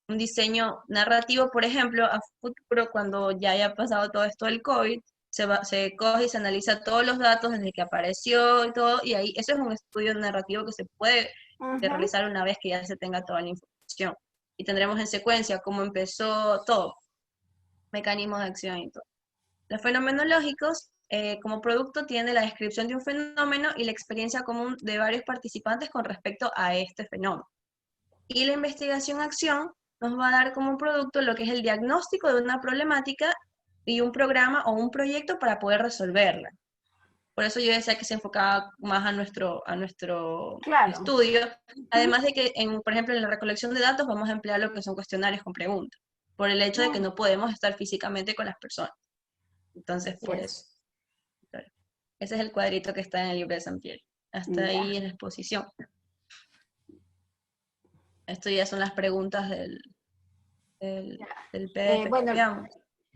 diseño narrativo, por ejemplo, a futuro, cuando ya haya pasado todo esto del COVID, se coge y se analiza todos los datos desde que apareció y todo, y ahí eso es un estudio narrativo que se puede realizar una vez que ya se tenga toda la información. Y tendremos en secuencia cómo empezó todo, mecanismos de acción y todo. Los fenomenológicos, como producto, tiene la descripción de un fenómeno y la experiencia común de varios participantes con respecto a este fenómeno. Y la investigación-acción nos va a dar como producto lo que es el diagnóstico de una problemática y un programa o un proyecto para poder resolverla. Por eso yo decía que se enfocaba más a nuestro estudio, además de que, por ejemplo, en la recolección de datos vamos a emplear lo que son cuestionarios con preguntas, por el hecho de que no podemos estar físicamente con las personas. Entonces, por eso. Ese es el cuadrito que está en el libro de San Pierre. Hasta ahí en la exposición. Esto ya son las preguntas del PDF. Bueno,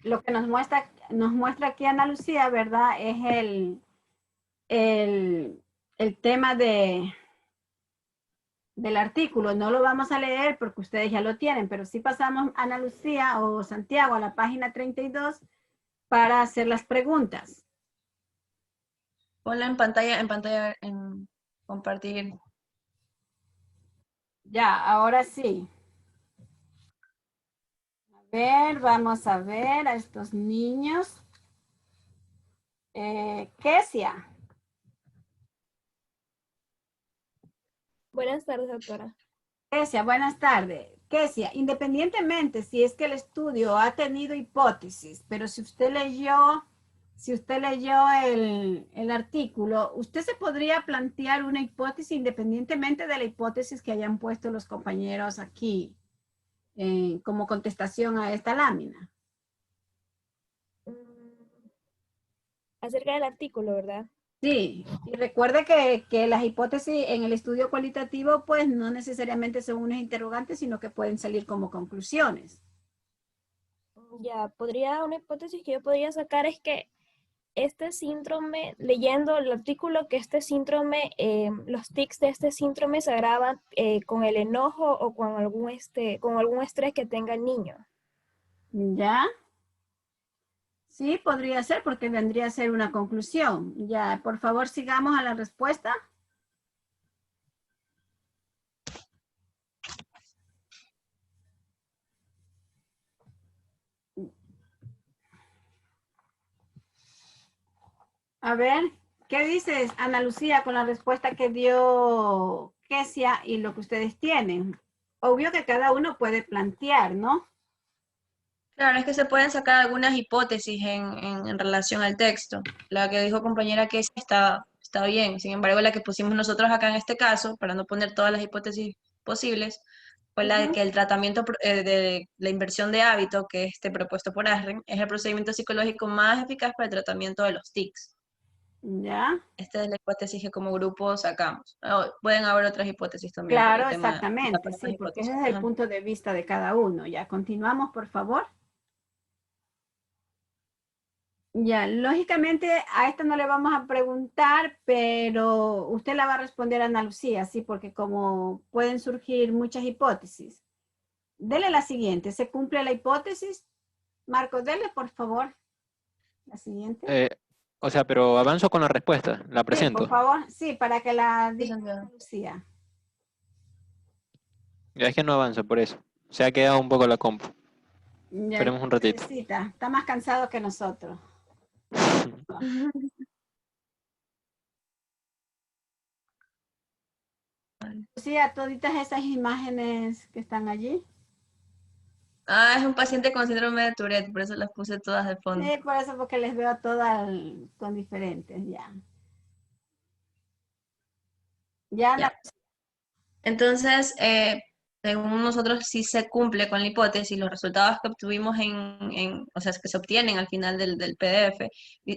lo que nos muestra aquí Ana Lucía, ¿verdad? Es el tema de del artículo. No lo vamos a leer porque ustedes ya lo tienen, pero sí pasamos a Ana Lucía o Santiago a la página 32 para hacer las preguntas. Ponla en compartir. Ya, ahora sí. A ver, vamos a ver a estos niños. Kesia. Buenas tardes, doctora. Kesia, buenas tardes. Kesia, independientemente si es que el estudio ha tenido hipótesis, pero si usted leyó el artículo, usted se podría plantear una hipótesis independientemente de la hipótesis que hayan puesto los compañeros aquí como contestación a esta lámina. Acerca del artículo, ¿verdad? Sí, y recuerde que las hipótesis en el estudio cualitativo pues no necesariamente son unos interrogantes, sino que pueden salir como conclusiones. Ya, una hipótesis que yo podría sacar es que este síndrome, leyendo el artículo, que este síndrome, los tics de este síndrome se agravan con el enojo o con algún estrés que tenga el niño. ¿Ya? Sí, podría ser porque vendría a ser una conclusión. Ya, por favor, sigamos a la respuesta. A ver, ¿qué dices, Ana Lucía, con la respuesta que dio Kesia y lo que ustedes tienen? Obvio que cada uno puede plantear, ¿no? Claro, es que se pueden sacar algunas hipótesis en relación al texto. La que dijo compañera que está bien. Sin embargo, la que pusimos nosotros acá en este caso, para no poner todas las hipótesis posibles, fue la de que el tratamiento de la inversión de hábito, que es propuesto por ASREN, es el procedimiento psicológico más eficaz para el tratamiento de los tics. ¿Ya? Esta es la hipótesis que como grupo sacamos. Pueden haber otras hipótesis también. Claro, exactamente, sí, porque ese es el Ajá. punto de vista de cada uno. Ya, continuamos, por favor. Ya, lógicamente a esta no le vamos a preguntar, pero usted la va a responder a Ana Lucía, sí, porque como pueden surgir muchas hipótesis. Dele la siguiente, ¿se cumple la hipótesis? Marcos, dele por favor la siguiente. O sea, pero avanzo con la respuesta, la Sí, presento. por favor, sí, para que la diga Ana Lucía. Ya es que no avanza por eso. Se ha quedado un poco la compu. Ya, Esperemos un ratito. está más cansado que nosotros. Sí, a toditas esas imágenes que están allí. Ah, es un paciente con síndrome de Tourette, por eso las puse todas de fondo. Sí, por eso, porque les veo todas con diferentes, ya. Ya. Entonces, según nosotros sí se cumple con la hipótesis, los resultados que obtuvimos o sea, que se obtienen al final del PDF,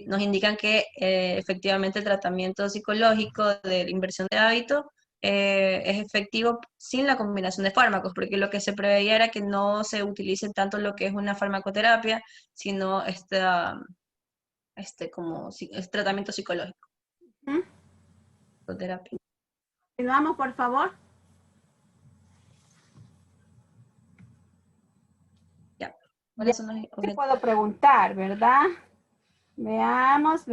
nos indican que efectivamente el tratamiento psicológico de la inversión de hábito es efectivo sin la combinación de fármacos, porque lo que se preveía era que no se utilice tanto lo que es una farmacoterapia, sino como es tratamiento psicológico. Psicoterapia. Continuamos, por favor. ¿Cuáles son los ¿Qué objetivos? puedo preguntar, verdad? Veamos.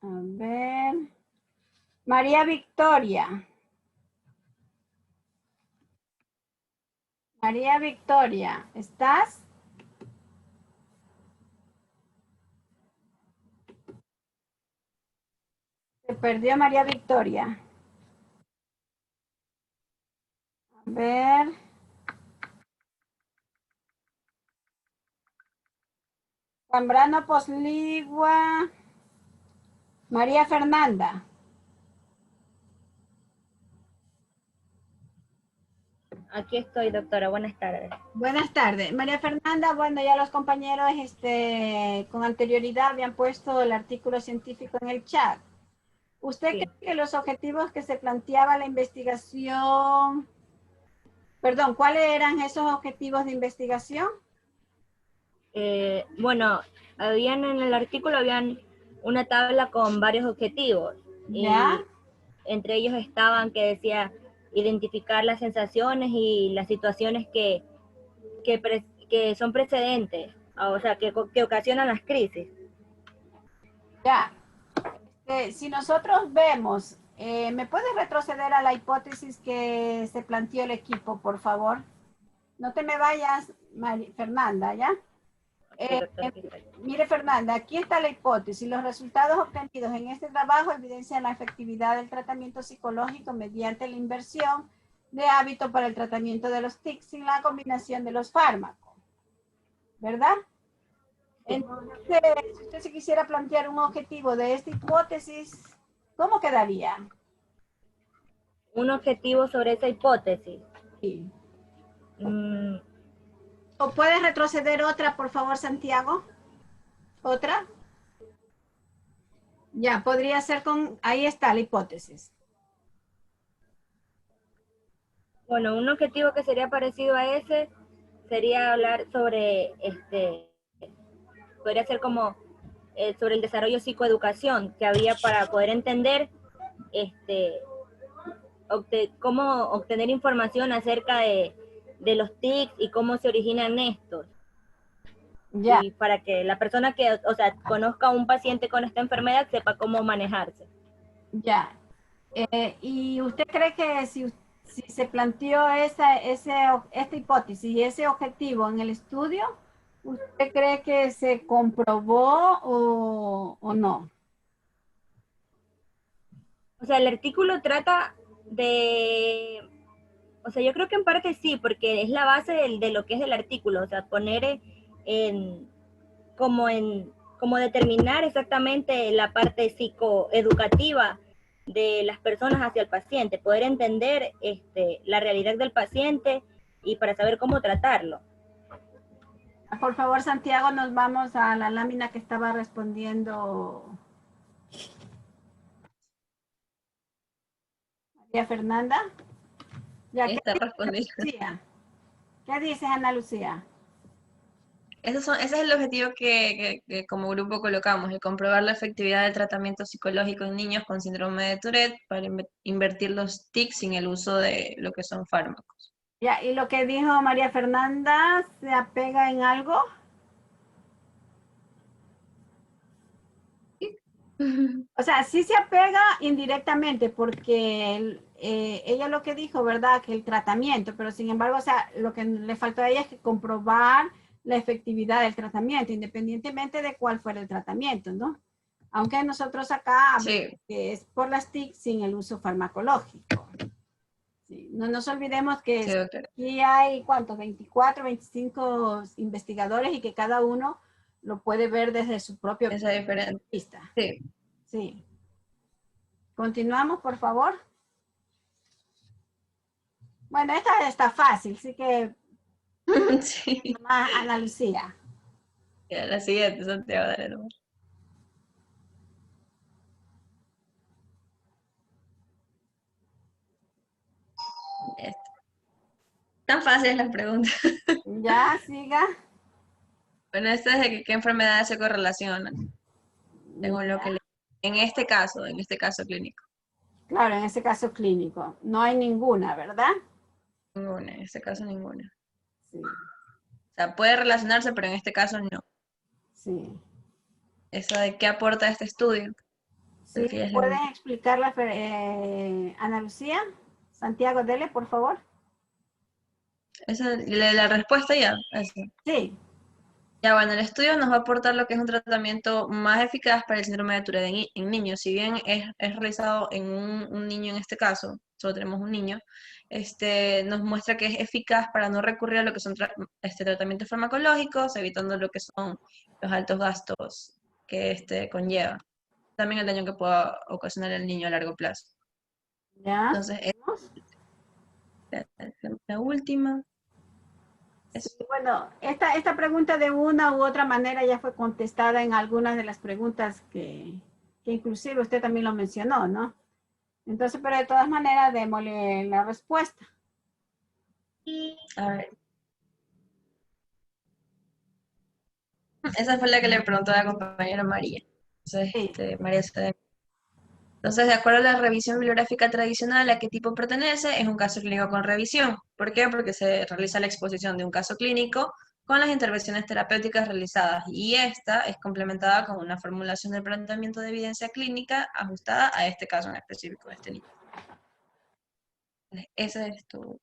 A ver. María Victoria. María Victoria, ¿estás? Se perdió María Victoria. A ver. Zambrano Posligua. María Fernanda. Aquí estoy, doctora. Buenas tardes. Buenas tardes. María Fernanda, bueno, ya los compañeros con anterioridad habían puesto el artículo científico en el chat. ¿Usted cree que los objetivos que se planteaba la investigación, perdón, cuáles eran esos objetivos de investigación? Bueno, en el artículo habían una tabla con varios objetivos. ¿Ya? Y entre ellos estaban que decía identificar las sensaciones y las situaciones que son precedentes, o sea, que ocasionan las crisis. Ya. Si nosotros vemos, ¿me puedes retroceder a la hipótesis que se planteó el equipo, por favor? No te me vayas, Fernanda, ¿ya? Mire, Fernanda, aquí está la hipótesis. Los resultados obtenidos en este trabajo evidencian la efectividad del tratamiento psicológico mediante la inversión de hábito para el tratamiento de los tics sin la combinación de los fármacos. ¿Verdad? Entonces, si usted se quisiera plantear un objetivo de esta hipótesis, ¿cómo quedaría? Un objetivo sobre esa hipótesis. Sí. ¿O puedes retroceder otra, por favor, Santiago? ¿Otra? Ya, podría ser con... Ahí está la hipótesis. Bueno, un objetivo que sería parecido a ese sería hablar sobre, podría ser como sobre el desarrollo psicoeducación que había para poder entender cómo obtener información acerca de los tics y cómo se originan estos. Ya. Y para que la persona que, o sea, conozca a un paciente con esta enfermedad sepa cómo manejarse. Ya. ¿Y usted cree que si se planteó esta hipótesis y ese objetivo en el estudio, usted cree que se comprobó o no? O sea, el artículo trata de... O sea, yo creo que en parte sí, porque es la base de lo que es el artículo. O sea, poner como determinar exactamente la parte psicoeducativa de las personas hacia el paciente, poder entender la realidad del paciente y para saber cómo tratarlo. Por favor, Santiago, nos vamos a la lámina que estaba respondiendo María Fernanda. Ya, Está respondiendo. ¿Qué dices, Ana Lucía? Ese es el objetivo que como grupo colocamos, el comprobar la efectividad del tratamiento psicológico en niños con síndrome de Tourette para invertir los tics sin el uso de lo que son fármacos. Ya, ¿y lo que dijo María Fernanda se apega en algo? O sea, sí se apega indirectamente porque ella lo que dijo, ¿verdad? Que el tratamiento, pero sin embargo, o sea, lo que le faltó a ella es que comprobar la efectividad del tratamiento, independientemente de cuál fuera el tratamiento, ¿no? Aunque nosotros acá sí, que es por las TIC sin el uso farmacológico. Sí, no nos olvidemos que sí, aquí hay, ¿cuántos? 24, 25 investigadores y que cada uno lo puede ver desde su propio punto de vista. Sí. Sí. Continuamos, por favor. Bueno, esta está fácil, así que... sí. Más Ana Lucía. Ya, la siguiente, Santiago, dale nomás. Tan fáciles las preguntas. Ya, siga. Bueno, esta es de qué enfermedades se correlacionan. Según lo que en este caso clínico. Claro, en ese caso clínico. No hay ninguna, ¿verdad? Ninguna, en este caso ninguna. Sí. O sea, puede relacionarse, pero en este caso no. Sí. ¿Eso de qué aporta este estudio? Sí, ¿pueden explicarla, Ana Lucía? Santiago, dele, por favor. Esa, la respuesta ya. Eso. Sí. Ya, bueno, el estudio nos va a aportar lo que es un tratamiento más eficaz para el síndrome de Tourette en niños. Si bien es realizado en un niño en este caso, solo tenemos un niño, nos muestra que es eficaz para no recurrir a lo que son tratamientos farmacológicos, evitando lo que son los altos gastos que conlleva. También el daño que pueda ocasionar el niño a largo plazo. Ya. Entonces, la última. Sí, bueno, esta pregunta de una u otra manera ya fue contestada en algunas de las preguntas que inclusive usted también lo mencionó, ¿no? Entonces, pero de todas maneras, démosle la respuesta. A ver. Esa fue la que le preguntó a la compañera María. Entonces, María Cedeño. Entonces, de acuerdo a la revisión bibliográfica tradicional, ¿a qué tipo pertenece? Es un caso clínico con revisión. ¿Por qué? Porque se realiza la exposición de un caso clínico con las intervenciones terapéuticas realizadas y esta es complementada con una formulación del planteamiento de evidencia clínica ajustada a este caso en específico de este niño. Ese es tu...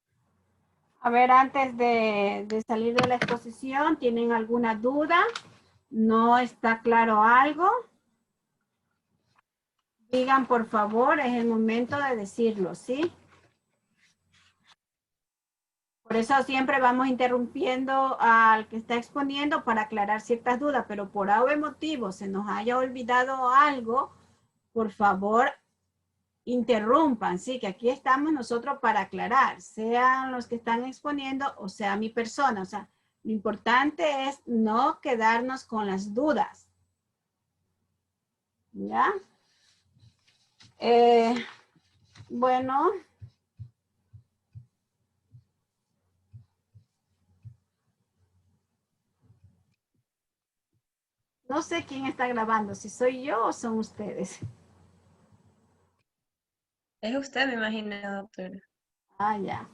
A ver, antes de salir de la exposición, ¿tienen alguna duda? ¿No está claro algo? Digan, por favor, es el momento de decirlo, ¿sí? Por eso siempre vamos interrumpiendo al que está exponiendo para aclarar ciertas dudas, pero por algún motivo se nos haya olvidado algo, por favor, interrumpan, ¿sí? Que aquí estamos nosotros para aclarar, sean los que están exponiendo o sea mi persona. O sea, lo importante es no quedarnos con las dudas. ¿Ya? Bueno. No sé quién está grabando, si soy yo o son ustedes. Es usted, me imagino, doctora. Ah, ya.